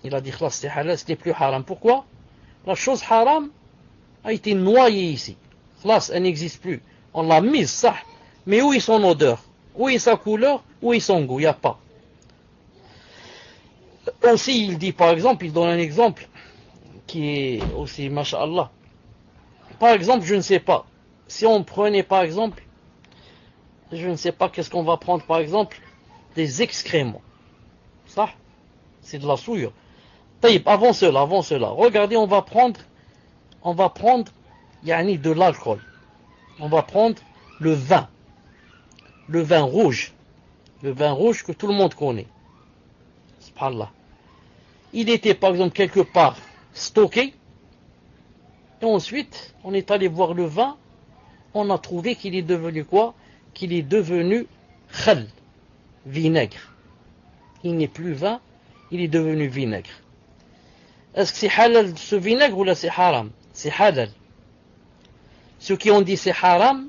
Il a dit que c'est halal, ce n'est plus haram. Pourquoi? La chose haram a été noyée ici. Khlas, elle n'existe plus. On l'a mise, ça. Mais où est son odeur? Où est sa couleur? Où est son goût? Il n'y a pas. Aussi, il dit par exemple, il donne un exemple qui est aussi, masha'Allah. Par exemple, je ne sais pas. Si on prenait par exemple, je ne sais pas qu'est-ce qu'on va prendre par exemple, des excréments. Ça, c'est de la souillure. Avant cela, regardez, on va prendre, yani de l'alcool. On va prendre le vin rouge que tout le monde connaît. Subhanallah. Il était par exemple quelque part stocké, et ensuite on est allé voir le vin, on a trouvé qu'il est devenu quoi? Qu'il est devenu khal, vinaigre. Il n'est plus vin, il est devenu vinaigre. Est-ce que c'est halal ce vinaigre ou là c'est haram? C'est halal. Ceux qui ont dit c'est haram,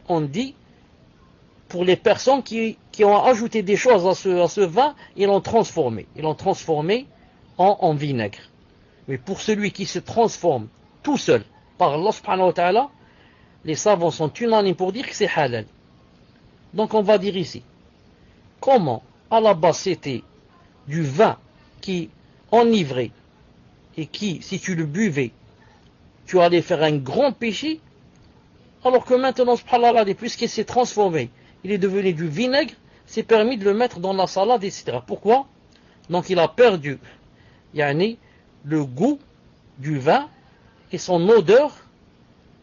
on dit pour les personnes qui ont ajouté des choses à ce vin, ils l'ont transformé. Ils l'ont transformé en vinaigre. Mais pour celui qui se transforme tout seul par Allah subhanahu wa ta'ala, les savants sont unanimes pour dire que c'est halal. Donc on va dire ici, comment à la base c'était du vin qui enivrait et qui, si tu le buvais, tu allais faire un grand péché, alors que maintenant, subhanallah, puisqu'il s'est transformé, il est devenu du vinaigre, c'est permis de le mettre dans la salade, etc. Pourquoi? Donc il a perdu le goût du vin et son odeur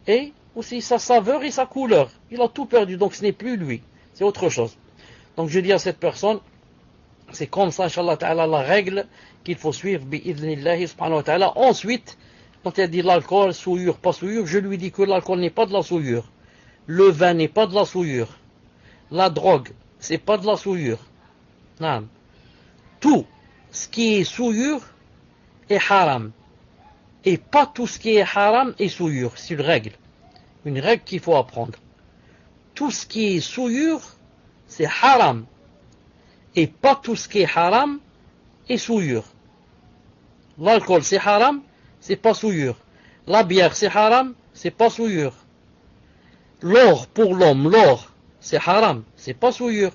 et aussi sa saveur et sa couleur. Il a tout perdu, donc ce n'est plus lui, c'est autre chose. Donc je dis à cette personne, c'est comme ça, Inch'Allah ta'ala, la règle qu'il faut suivre, bi'idhnillahi subhanahu wa ta'ala. Ensuite, quand il a dit l'alcool, souillure, pas souillure, je lui dis que l'alcool n'est pas de la souillure. Le vin n'est pas de la souillure. La drogue, c'est pas de la souillure. Non. Tout ce qui est souillure est haram. Et pas tout ce qui est haram est souillure. C'est une règle. Une règle qu'il faut apprendre. Tout ce qui est souillure, c'est haram. Et pas tout ce qui est haram est souillure. L'alcool, c'est haram, c'est pas souillure. La bière, c'est haram, c'est pas souillure. L'or, pour l'homme, l'or, c'est haram, c'est pas souillure.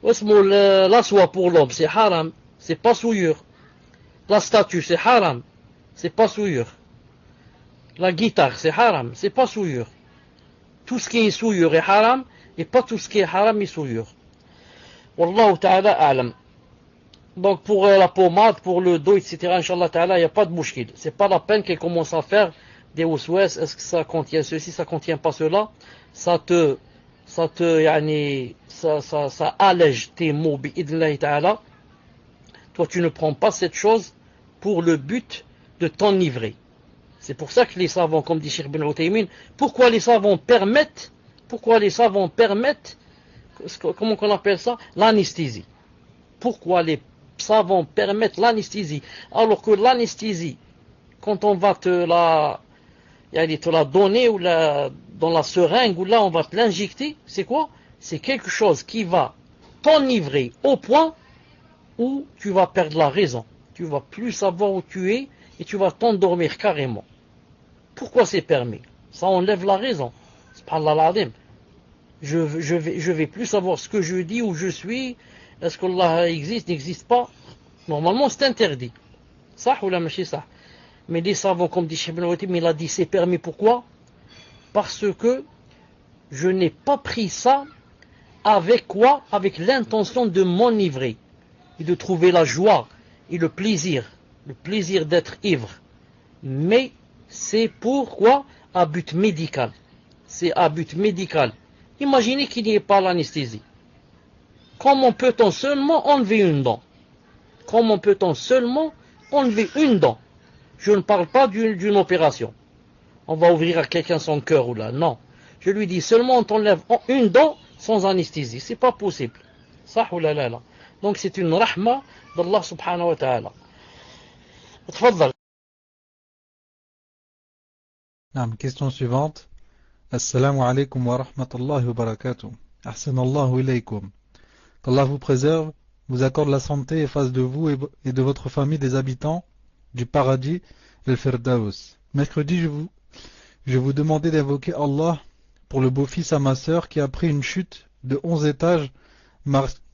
La soie pour l'homme, c'est haram, c'est pas souillure. La statue, c'est haram, c'est pas souillure. La guitare, c'est haram, c'est pas souillure. Tout ce qui est souillure est haram, et pas tout ce qui est haram est souillure. Wallahu ta'ala a'lam. Donc pour la pommade, pour le dos, etc., Inch'Allah ta'ala, il n'y a pas de mouchkil. C'est pas la peine qu'elle commence à faire des waswas, est-ce que ça contient ceci, ça contient pas cela. Ça allège tes mots, bi'idnillahi ta'ala. Toi tu ne prends pas cette chose pour le but de t'enivrer. C'est pour ça que les savants, comme dit Cheikh Ibn Uthaymin, pourquoi les savants permettent, comment qu'on appelle ça? L'anesthésie. Pourquoi les savants permettent l'anesthésie? Alors que l'anesthésie, quand on va te la donner ou dans la seringue, ou là on va te l'injecter, c'est quoi? C'est quelque chose qui va t'enivrer au point où tu vas perdre la raison. Tu vas plus savoir où tu es et tu vas t'endormir carrément. Pourquoi c'est permis? Ça enlève la raison. Subhanallah al-Azim. Je vais plus savoir ce que je dis, où je suis, est-ce qu'Allah existe, n'existe pas. Normalement c'est interdit. Ça ou la machi ça. Mais les savants, comme dit Cheikh Ibn Uthaymin, il a dit c'est permis. Pourquoi? Parce que je n'ai pas pris ça avec quoi? Avec l'intention de m'enivrer et de trouver la joie et le plaisir d'être ivre. Mais c'est pourquoi? À but médical. C'est à but médical. Imaginez qu'il n'y ait pas l'anesthésie. Comment peut-on seulement enlever une dent? Comment peut-on seulement enlever une dent? Je ne parle pas d'une opération. On va ouvrir à quelqu'un son cœur ou là. Non. Je lui dis seulement on t'enlève une dent sans anesthésie. C'est pas possible. Ça ou là là là. Donc c'est une rahma d'Allah subhanahu wa ta'ala. تفضل. Question suivante. Assalamu alaikum wa rahmatullahi wa barakatuh. Ahsanallahu ilaykum. Qu'Allah vous préserve, vous accorde la santé et fasse de vous et de votre famille des habitants du paradis El Firdaus. Mercredi, je vous demandais d'invoquer Allah pour le beau-fils à ma sœur qui, après une chute de 11 étages,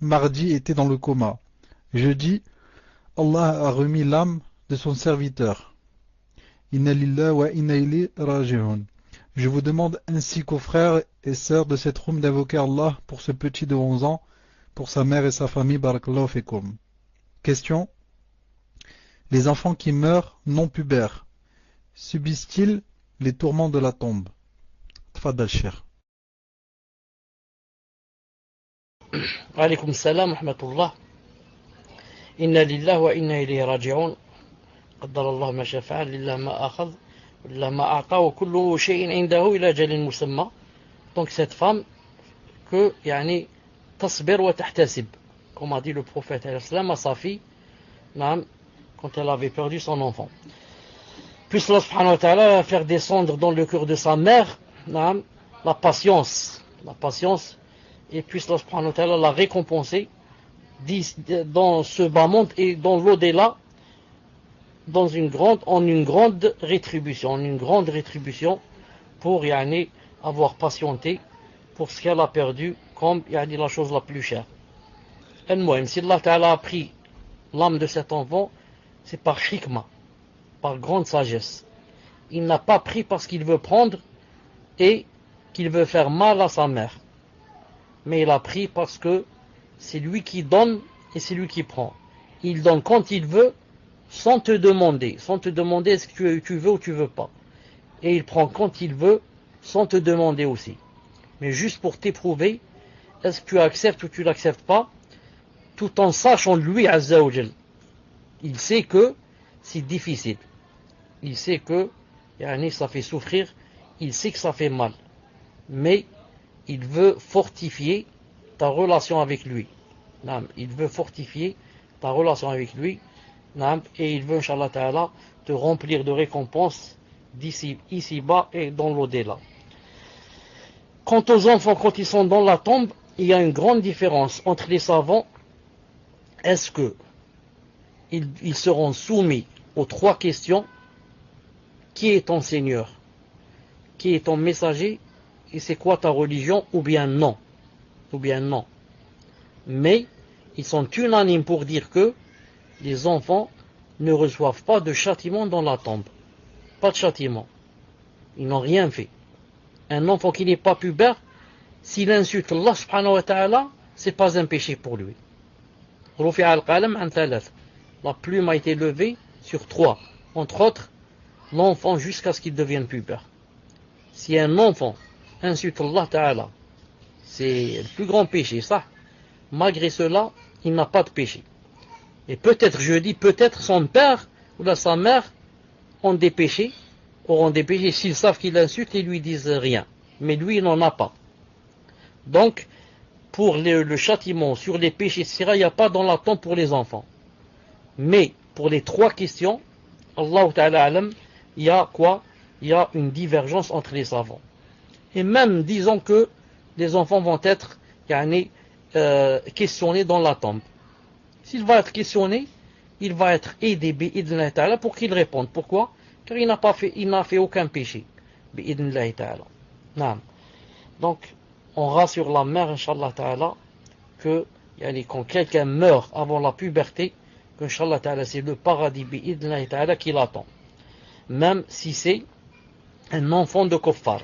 mardi était dans le coma. Jeudi, Allah a remis l'âme de son serviteur. Inna lillahi wa inna ilayhi raji'un. Je vous demande ainsi qu'aux frères et sœurs de cette room d'invoquer Allah pour ce petit de 11 ans, pour sa mère et sa famille. Barakallahu fikum. Question. Les enfants qui meurent non pubères subissent-ils les tourments de la tombe? Tfadal Cheikh. Alaykoum salam wa rahmatullah. Inna lillahi wa inna ilayhi raji'un. قدر الله ما شاء فعل لله ما أخذ لله ما أعطى وكل شيء عنده إلى أجل مسمى. Donc cette femme que يعني تصبر وتحتسب, comme a dit le prophète à sa fille quand elle avait perdu son enfant. Puis Allah subhanahu wa ta'ala va faire descendre dans le cœur de sa mère la patience, et puis Allah subhanahu wa ta'ala l'a récompensé dans ce bas monde et dans l'au-delà, en une grande rétribution pour avoir patienté pour ce qu'elle a perdu comme la chose la plus chère. Et moi, si Allah Ta'ala a pris l'âme de cet enfant, c'est par hikmah, par grande sagesse. Il n'a pas pris parce qu'il veut prendre et qu'il veut faire mal à sa mère, mais il a pris parce que c'est lui qui donne et c'est lui qui prend. Il donne quand il veut, sans te demander est-ce que tu veux ou tu veux pas. Et il prend quand il veut, sans te demander aussi. Mais juste pour t'éprouver, est-ce que tu acceptes ou tu l'acceptes pas, tout en sachant lui, Azza wa Jal. Il sait que c'est difficile. Il sait que ça fait souffrir, il sait que ça fait mal. Mais il veut fortifier ta relation avec lui. Il veut fortifier ta relation avec lui. Et il veut, Inch'Allah Ta'ala, te remplir de récompenses ici-bas et dans l'au-delà. Quant aux enfants, quand ils sont dans la tombe, il y a une grande différence entre les savants. Est-ce que ils seront soumis aux 3 questions: qui est ton Seigneur, qui est ton messager, et c'est quoi ta religion, ou bien non. Mais ils sont unanimes pour dire que les enfants ne reçoivent pas de châtiment dans la tombe. Pas de châtiment. Ils n'ont rien fait. Un enfant qui n'est pas pubère, s'il insulte Allah subhanahu wa ta'ala, c'est pas un péché pour lui. La plume a été levée sur 3. Entre autres, l'enfant jusqu'à ce qu'il devienne pubère. Si un enfant insulte Allah ta'ala, c'est le plus grand péché, ça. Malgré cela, il n'a pas de péché. Et peut-être son père ou sa mère auront des péchés s'ils savent qu'il insulte et lui disent rien. Mais lui, il n'en a pas. Donc, pour le châtiment sur les péchés, il n'y a pas dans la tombe pour les enfants. Mais pour les 3 questions, Allah Ta'ala alam, il y a quoi? Il y a une divergence entre les savants. Et même, disons que les enfants vont être questionnés dans la tombe. S'il va être questionné, il va être aidé bi'idhnillahi ta'ala pour qu'il réponde. Pourquoi? Car il n'a fait aucun péché. Bi'idhnillahi ta'ala. Naam. Donc, on rassure la mère, Inch'Allah ta'ala, que quand quelqu'un meurt avant la puberté, qu'Inch'Allah ta'ala, c'est le paradis bi'idhnillahi ta'ala qui l'attend. Même si c'est un enfant de kuffar.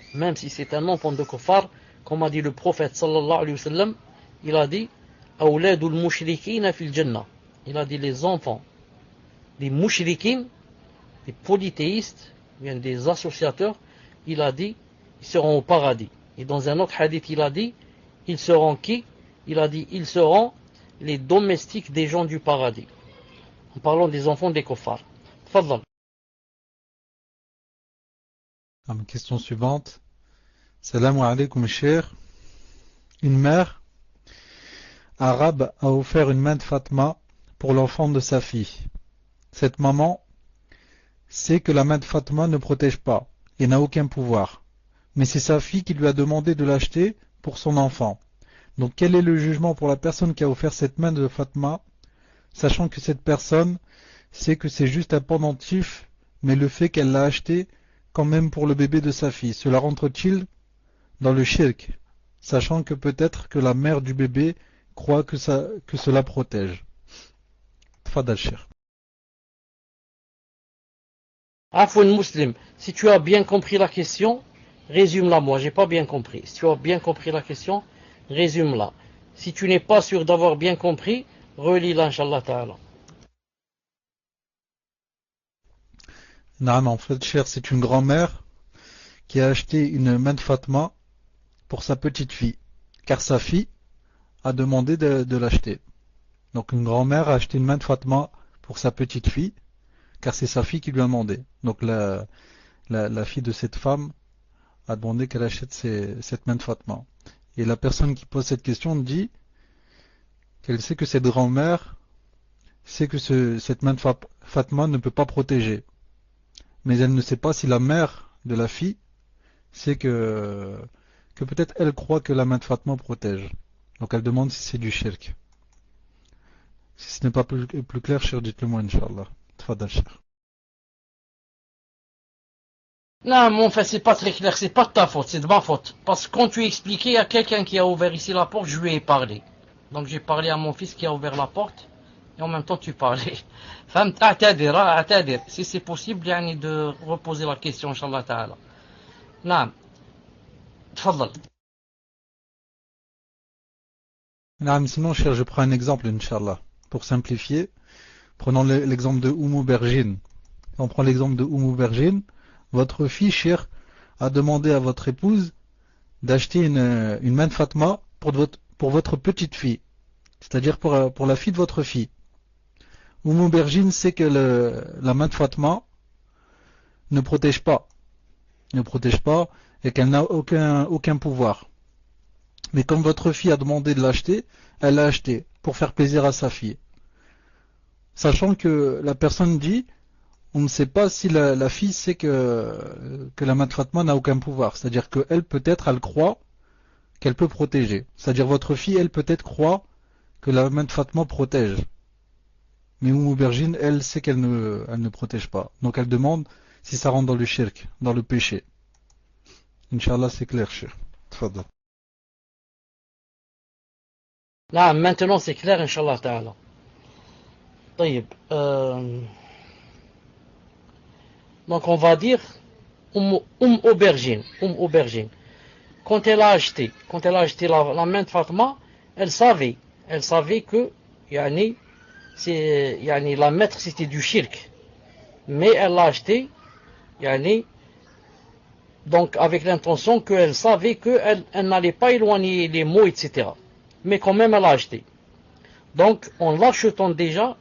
Comme a dit le prophète sallallahu alayhi wa sallam, il a dit Awladul mushrikina fil jannah. Il a dit les enfants des mushrikin, des polythéistes, bien des associateurs, il a dit ils seront au paradis. Et dans un autre hadith, il a dit ils seront qui? Il a dit ils seront les domestiques des gens du paradis. En parlant des enfants des kuffar. Tfaddal. Question suivante. Salam alaikum, cher. Une mère arabe a offert une main de Fatma pour l'enfant de sa fille. Cette maman sait que la main de Fatma ne protège pas et n'a aucun pouvoir. Mais c'est sa fille qui lui a demandé de l'acheter pour son enfant. Donc quel est le jugement pour la personne qui a offert cette main de Fatma, sachant que cette personne sait que c'est juste un pendentif, mais le fait qu'elle l'a acheté quand même pour le bébé de sa fille, cela rentre-t-il dans le shirk, sachant que peut-être que la mère du bébé croit que cela protège. Tfadal Cheikh. Afoun Muslim, si tu as bien compris la question, résume-la moi, j'ai pas bien compris. Si tu as bien compris la question, résume-la. Si tu n'es pas sûr d'avoir bien compris, relis-la, Inch'Allah Ta'ala. Non, en fait, cher, c'est une grand-mère qui a acheté une main de Fatma pour sa petite fille, car sa fille a demandé de l'acheter. Donc une grand-mère a acheté une main de Fatma pour sa petite fille, car c'est sa fille qui lui a demandé. Donc la fille de cette femme a demandé qu'elle achète cette main de Fatma. Et la personne qui pose cette question dit qu'elle sait que cette grand-mère sait que cette main de Fatma ne peut pas protéger. Mais elle ne sait pas si la mère de la fille sait que peut-être elle croit que la main de Fatma protège. Donc elle demande si c'est du shirk. Si ce n'est pas plus clair, cher, dites-le moi, Inch'Allah. Tfadal, cher. Non, mon fait, c'est pas très clair, c'est pas de ta faute, c'est de ma faute. Parce que quand tu expliquais, il y a quelqu'un qui a ouvert ici la porte, je lui ai parlé. Donc j'ai parlé à mon fils qui a ouvert la porte, et en même temps tu parlais. Femme, t'attadir. Si c'est possible, yani, de reposer la question, Inch'Allah Ta'ala. Non. Tfadal. Sinon, cher, je prends un exemple, Inch'Allah. Pour simplifier, prenons l'exemple de Oumou Bergine. On prend l'exemple de Oumou Bergine. Votre fille, cher, a demandé à votre épouse d'acheter une main de Fatma pour votre petite fille. C'est-à-dire pour la fille de votre fille. Oumou Bergine sait que la main de Fatma ne protège pas. Et qu'elle n'a aucun pouvoir. Mais comme votre fille a demandé de l'acheter, elle l'a acheté pour faire plaisir à sa fille. Sachant que la personne dit, on ne sait pas si la fille sait que la main de Fatma n'a aucun pouvoir. C'est-à-dire qu'elle, peut-être, elle croit qu'elle peut protéger. C'est-à-dire votre fille, elle, peut-être, croit que la main de Fatma protège. Mais Aubergine, elle sait qu'elle ne protège pas. Donc elle demande si ça rentre dans le shirk, dans le péché. Inch'Allah, c'est clair, cher. Tfadal. Là, maintenant c'est clair, Inch'Allah Ta'ala. طيب. Donc on va dire aubergine. Quand elle a acheté la main de Fatma, elle savait que yani, la maître c'était du shirk. Mais elle l'a acheté yani, donc avec l'intention qu'elle savait qu'elle n'allait pas éloigner les mots, etc. Mais quand même elle l'a acheté. Donc en l'achetant déjà,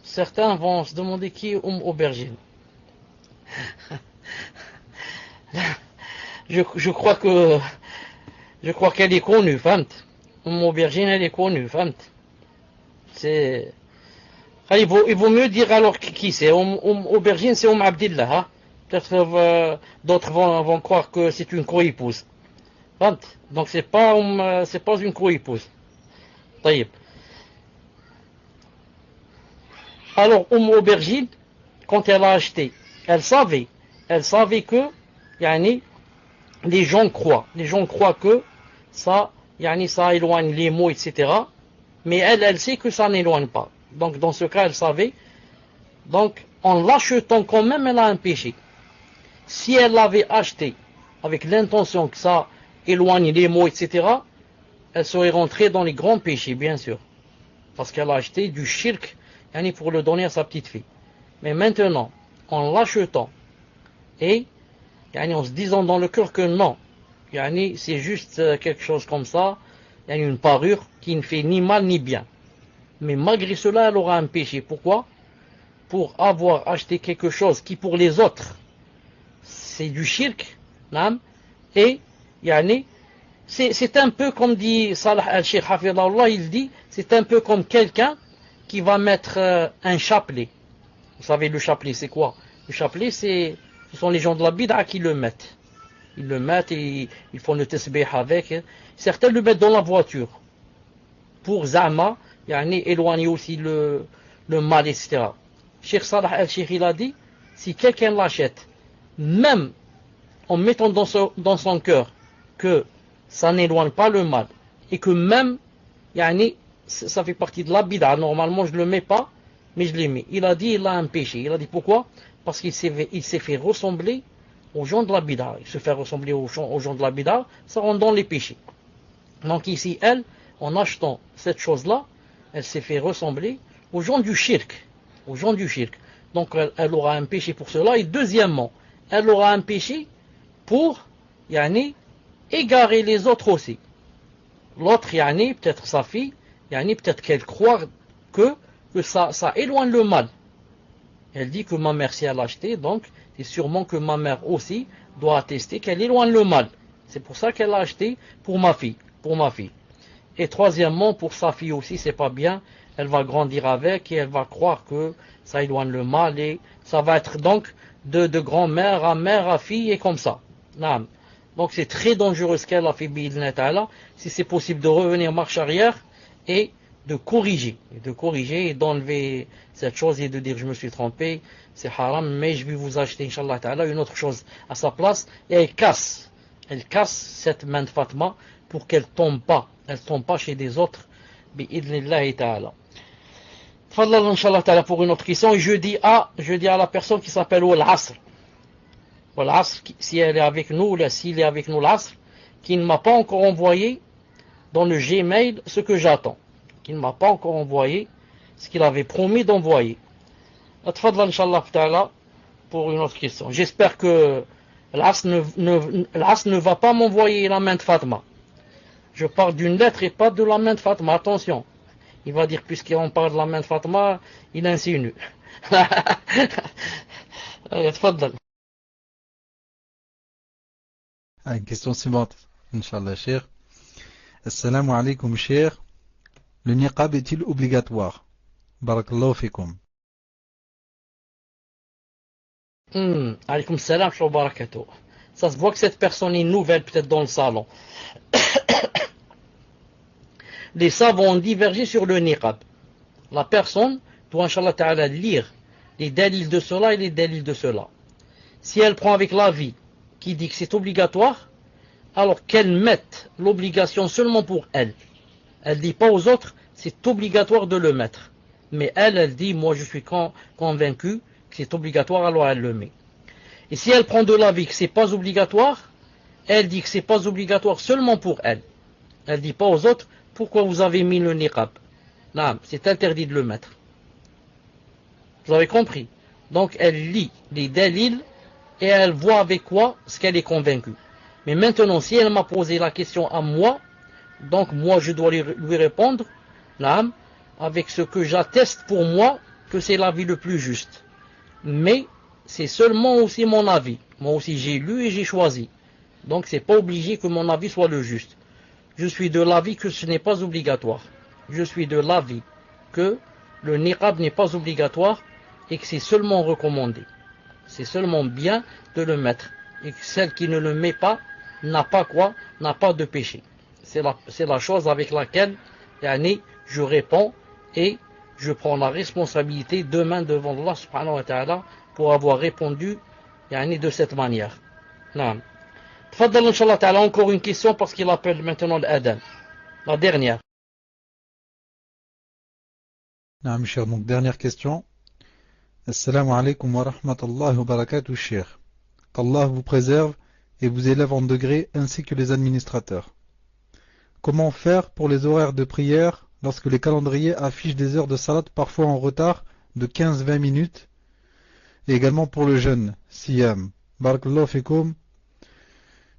certains vont se demander qui est Aubergine. Je crois qu'elle est connue, femme. Aubergine, elle est connue, femme. C'est... Il vaut mieux dire alors qui c'est. Aubergine, c'est Abdillah. Hein? Peut-être d'autres vont croire que c'est une co-épouse. Donc c'est pas une co-épouse. طيب. Alors Aubergine, quand elle a acheté, elle savait que yani, les gens croient que ça éloigne les mots, etc. Mais elle sait que ça n'éloigne pas. Donc dans ce cas, elle savait. Donc en l'achetant quand même, elle a un péché. Si elle l'avait acheté avec l'intention que ça éloigne les mots, etc., elle serait rentrée dans les grands péchés, bien sûr. Parce qu'elle a acheté du shirk pour le donner à sa petite fille. Mais maintenant, en l'achetant et en se disant dans le cœur que non, c'est juste quelque chose comme ça, une parure qui ne fait ni mal ni bien. Mais malgré cela, elle aura un péché. Pourquoi pour avoir acheté quelque chose qui pour les autres c'est du shirk, et yani, c'est un peu comme dit Salah al-Sheikh Hafidahullah, il dit c'est un peu comme quelqu'un qui va mettre un chapelet. Vous savez le chapelet c'est quoi? Le chapelet ce sont les gens de la bid'a qui le mettent. Ils le mettent et ils font le tasbih avec. Certains le mettent dans la voiture pour zama, yani, éloigner aussi le mal, etc. Cheikh Salah al-Sheikh il a dit si quelqu'un l'achète, même en mettant dans son cœur que ça n'éloigne pas le mal et que même yani, ça fait partie de la bid'a, normalement je ne le mets pas mais je l'ai mis, il a dit il a un péché. Il a dit pourquoi? Parce qu'il s'est fait ressembler aux gens de la bid'a. Il se fait ressembler aux gens de la bid'a, ça rentre dans les péchés. Donc ici elle, en achetant cette chose là, elle s'est fait ressembler aux gens du shirk, aux gens du shirk. Donc elle aura un péché pour cela. Et deuxièmement, elle aura un péché pour yani, égarer les autres aussi. L'autre, yani, peut-être sa fille, yani, peut-être qu'elle croit que ça éloigne le mal. Elle dit que ma mère si elle a acheté, donc c'est sûrement que ma mère aussi doit attester qu'elle éloigne le mal. C'est pour ça qu'elle a acheté pour ma fille, Et troisièmement, pour sa fille aussi, c'est pas bien. Elle va grandir avec et elle va croire que ça éloigne le mal et ça va être donc de grand-mère à mère à fille et comme ça. Donc c'est très dangereux ce qu'elle a fait, si c'est possible de revenir marche arrière et de corriger et d'enlever cette chose et de dire je me suis trompé, c'est haram, mais je vais vous acheter Inch'Allah Ta'ala une autre chose à sa place, et elle casse cette main de Fatma pour qu'elle tombe pas chez des autres, bi'idnillahi ta'ala. Tfadlal Inch'Allah Ta'ala pour une autre question, et je dis à la personne qui s'appelle Wal-Asr, si elle est avec nous, s'il est avec nous l'Asr, qui ne m'a pas encore envoyé dans le Gmail ce que j'attends, qui ne m'a pas encore envoyé ce qu'il avait promis d'envoyer. Tfadlal Inch'Allah Ta'ala pour une autre question. J'espère que l'Asr ne va pas m'envoyer la main de Fatma. Je parle d'une lettre et pas de la main de Fatma. Attention. Il va dire, puisqu'on parle de la main de Fatma, il insinue. Tfadlal. Une question suivante, Inch'Allah, cher. Assalamu alaikum, cher. Le niqab est-il obligatoire? Barakallahu fikum. Alaykoum salam wa barakatuh. Ça se voit que cette personne est nouvelle peut-être dans le salon. Les savants ont divergé sur le niqab. La personne doit, Inch'Allah Ta'ala, lire les dalils de cela et les dalils de cela. Si elle prend avec l'avis qui dit que c'est obligatoire, alors qu'elle mette l'obligation seulement pour elle. Elle ne dit pas aux autres, c'est obligatoire de le mettre. Mais elle dit, moi je suis convaincu que c'est obligatoire, alors elle le met. Et si elle prend de l'avis que c'est pas obligatoire, elle dit que c'est pas obligatoire seulement pour elle. Elle ne dit pas aux autres, pourquoi vous avez mis le niqab? Non, c'est interdit de le mettre. Vous avez compris? Donc elle lit les dalils et elle voit avec quoi ce qu'elle est convaincue. Mais maintenant, si elle m'a posé la question à moi, donc moi je dois lui répondre, avec ce que j'atteste pour moi que c'est l'avis le plus juste. Mais c'est seulement aussi mon avis. Moi aussi j'ai lu et j'ai choisi. Donc c'est pas obligé que mon avis soit le juste. Je suis de l'avis que ce n'est pas obligatoire. Je suis de l'avis que le niqab n'est pas obligatoire et que c'est seulement recommandé. C'est seulement bien de le mettre. Et que celle qui ne le met pas n'a pas de péché. C'est la chose avec laquelle je réponds et je prends la responsabilité demain devant Allah subhanahu wa ta'ala pour avoir répondu de cette manière. Non. Tfaddal Inch'Allah ta'ala, encore une question parce qu'il appelle maintenant l'adhan. La dernière. Non, mes chers, donc dernière question. Assalamu alaikum wa rahmatullahi wa barakatuh, cher. Qu'Allah vous préserve et vous élève en degré ainsi que les administrateurs. Comment faire pour les horaires de prière lorsque les calendriers affichent des heures de salat parfois en retard de 15-20 minutes et également pour le jeûne, siyam. Barakallahu fikum,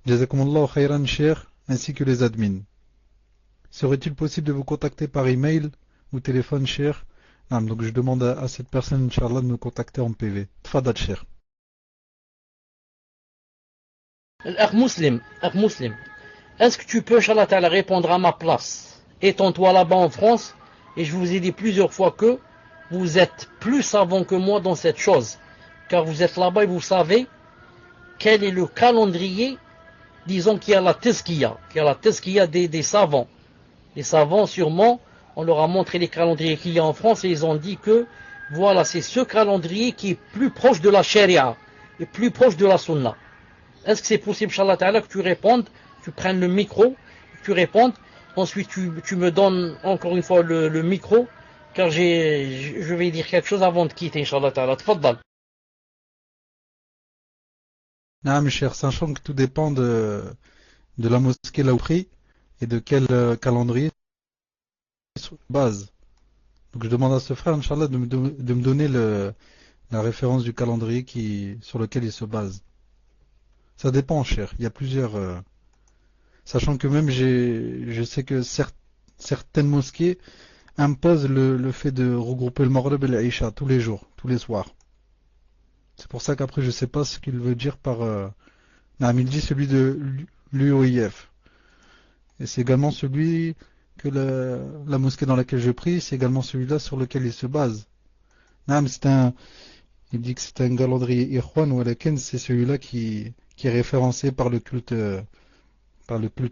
jazakumullahu khayran cher, ainsi que les admins. Serait-il possible de vous contacter par email ou téléphone cher? Donc je demande à cette personne, Inch'Allah, de me contacter en PV. Tfadal, cher. Akh Muslim, est-ce que tu peux, Inch'Allah Ta'ala, répondre à ma place? Étant-toi là-bas en France, et je vous ai dit plusieurs fois que vous êtes plus savant que moi dans cette chose, car vous êtes là-bas et vous savez quel est le calendrier, disons qu'il y a la tezkiya des savants. Les savants, sûrement, on leur a montré les calendriers qu'il y a en France et ils ont dit que, voilà, c'est ce calendrier qui est plus proche de la charia et plus proche de la sunna. Est-ce que c'est possible, Inch'Allah Ta'ala, que tu répondes, tu prennes le micro, que tu répondes, ensuite tu me donnes encore une fois le micro, car je vais dire quelque chose avant de quitter, Inch'Allah Ta'ala. Tfaddal. Mes chers, sachant que tout dépend de la mosquée là où prie et de quel calendrier sur base. Donc je demande à ce frère, Inch'Allah, de me donner la référence du calendrier sur lequel il se base. Ça dépend, cher. Il y a plusieurs... Sachant que même je sais que certaines mosquées imposent le fait de regrouper le Maghrib et l'Aïcha tous les jours, tous les soirs. C'est pour ça qu'après je sais pas ce qu'il veut dire par... il dit celui de l'UOIF. Et c'est également celui que la mosquée dans laquelle je prie, c'est également celui-là sur lequel il se base. Il dit que c'est un calendrier Ikhwan ou Alaken, c'est celui-là qui est référencé par le culte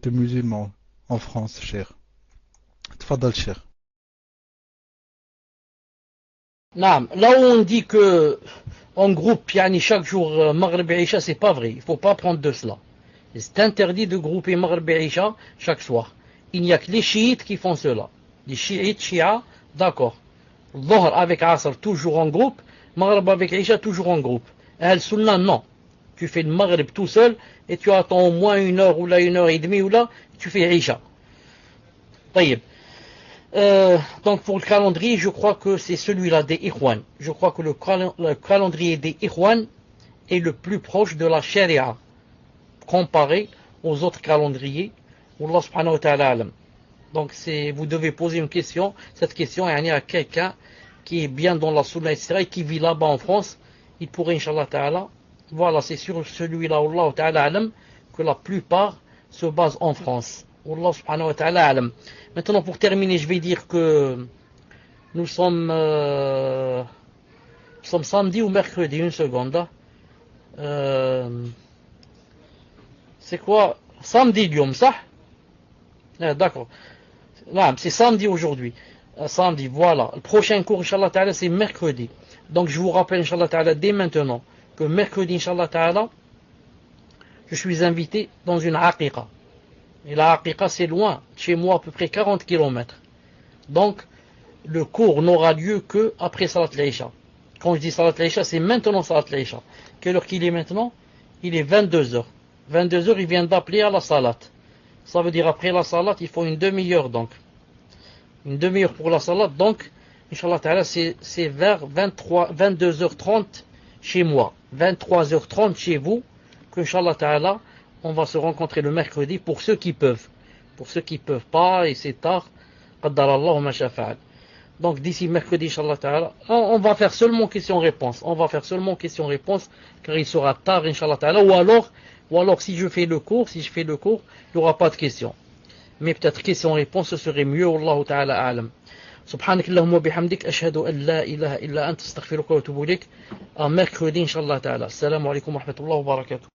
musulman en France, cher. Tfadal, cher. Là où on dit que en groupe, chaque jour, Maghrib et Isha, c'est pas vrai. Il ne faut pas prendre de cela. C'est interdit de grouper Maghrib et Isha chaque soir. Il n'y a que les chiites qui font cela. Les chiites, Shia, d'accord. Dhuhr avec Asr, toujours en groupe. Maghrib avec Isha, toujours en groupe. Al-Sunnah, non. Tu fais le Maghrib tout seul et tu attends au moins 1 heure ou là 1 heure et demie ou là, tu fais Isha. Taïb. Donc pour le calendrier, je crois que c'est celui-là des Ikhwan. Je crois que le calendrier des Ikhwan est le plus proche de la Sharia comparé aux autres calendriers. Allah subhanahu wa ta'ala alam. Donc vous devez poser une question. Cette question est à quelqu'un qui est bien dans la sunna, etc. et qui vit là-bas en France. Il pourrait, Inch'Allah ta'ala. Voilà, c'est sur celui-là, Allah ta'ala alam, que la plupart se basent en France. Allah subhanahu wa ta'ala alam. Maintenant, pour terminer, je vais dire que nous sommes samedi ou mercredi, une seconde. C'est quoi? Samedi, Lyon, ça? D'accord. C'est samedi aujourd'hui. Samedi, voilà. Le prochain cours, Inch'Allah ta'ala, c'est mercredi. Donc, je vous rappelle, Inch'Allah ta'ala, dès maintenant, que mercredi, Inch'Allah ta'ala, je suis invité dans une aqiqa. Et la aqiqa, c'est loin, chez moi, à peu près 40 km. Donc, le cours n'aura lieu que après Salat al-Isha. Quand je dis Salat al-Isha, c'est maintenant Salat al-Isha. Quelle heure qu'il est maintenant? Il est 22h. 22h, il vient d'appeler à la Salat. Ça veut dire après la Salat, il faut une demi-heure donc. Une demi-heure pour la Salat, donc, Inch'Allah ta'ala, c'est vers 22h30 chez moi. 23h30 chez vous, qu'Inch'Allah ta'ala, on va se rencontrer le mercredi pour ceux qui peuvent. Pour ceux qui peuvent pas, et c'est tard, qaddarallahu ma shafa'al. Donc d'ici mercredi, Inch'Allah ta'ala, on va faire seulement question-réponse. On va faire seulement question-réponse, car il sera tard, Inch'Allah ta'ala. Ou alors si je fais le cours, il n'y aura pas de questions. Mais peut-être question-réponse, ce serait mieux, Wallahu ta'ala a'lam. سبحانك اللهم وبحمدك أشهد أن لا إله إلا أنت استغفرك وأتوب إليك. À mercredi, Inch'Allah ta'ala. Assalamu alaikum wa rahmatullahi wa barakatuh.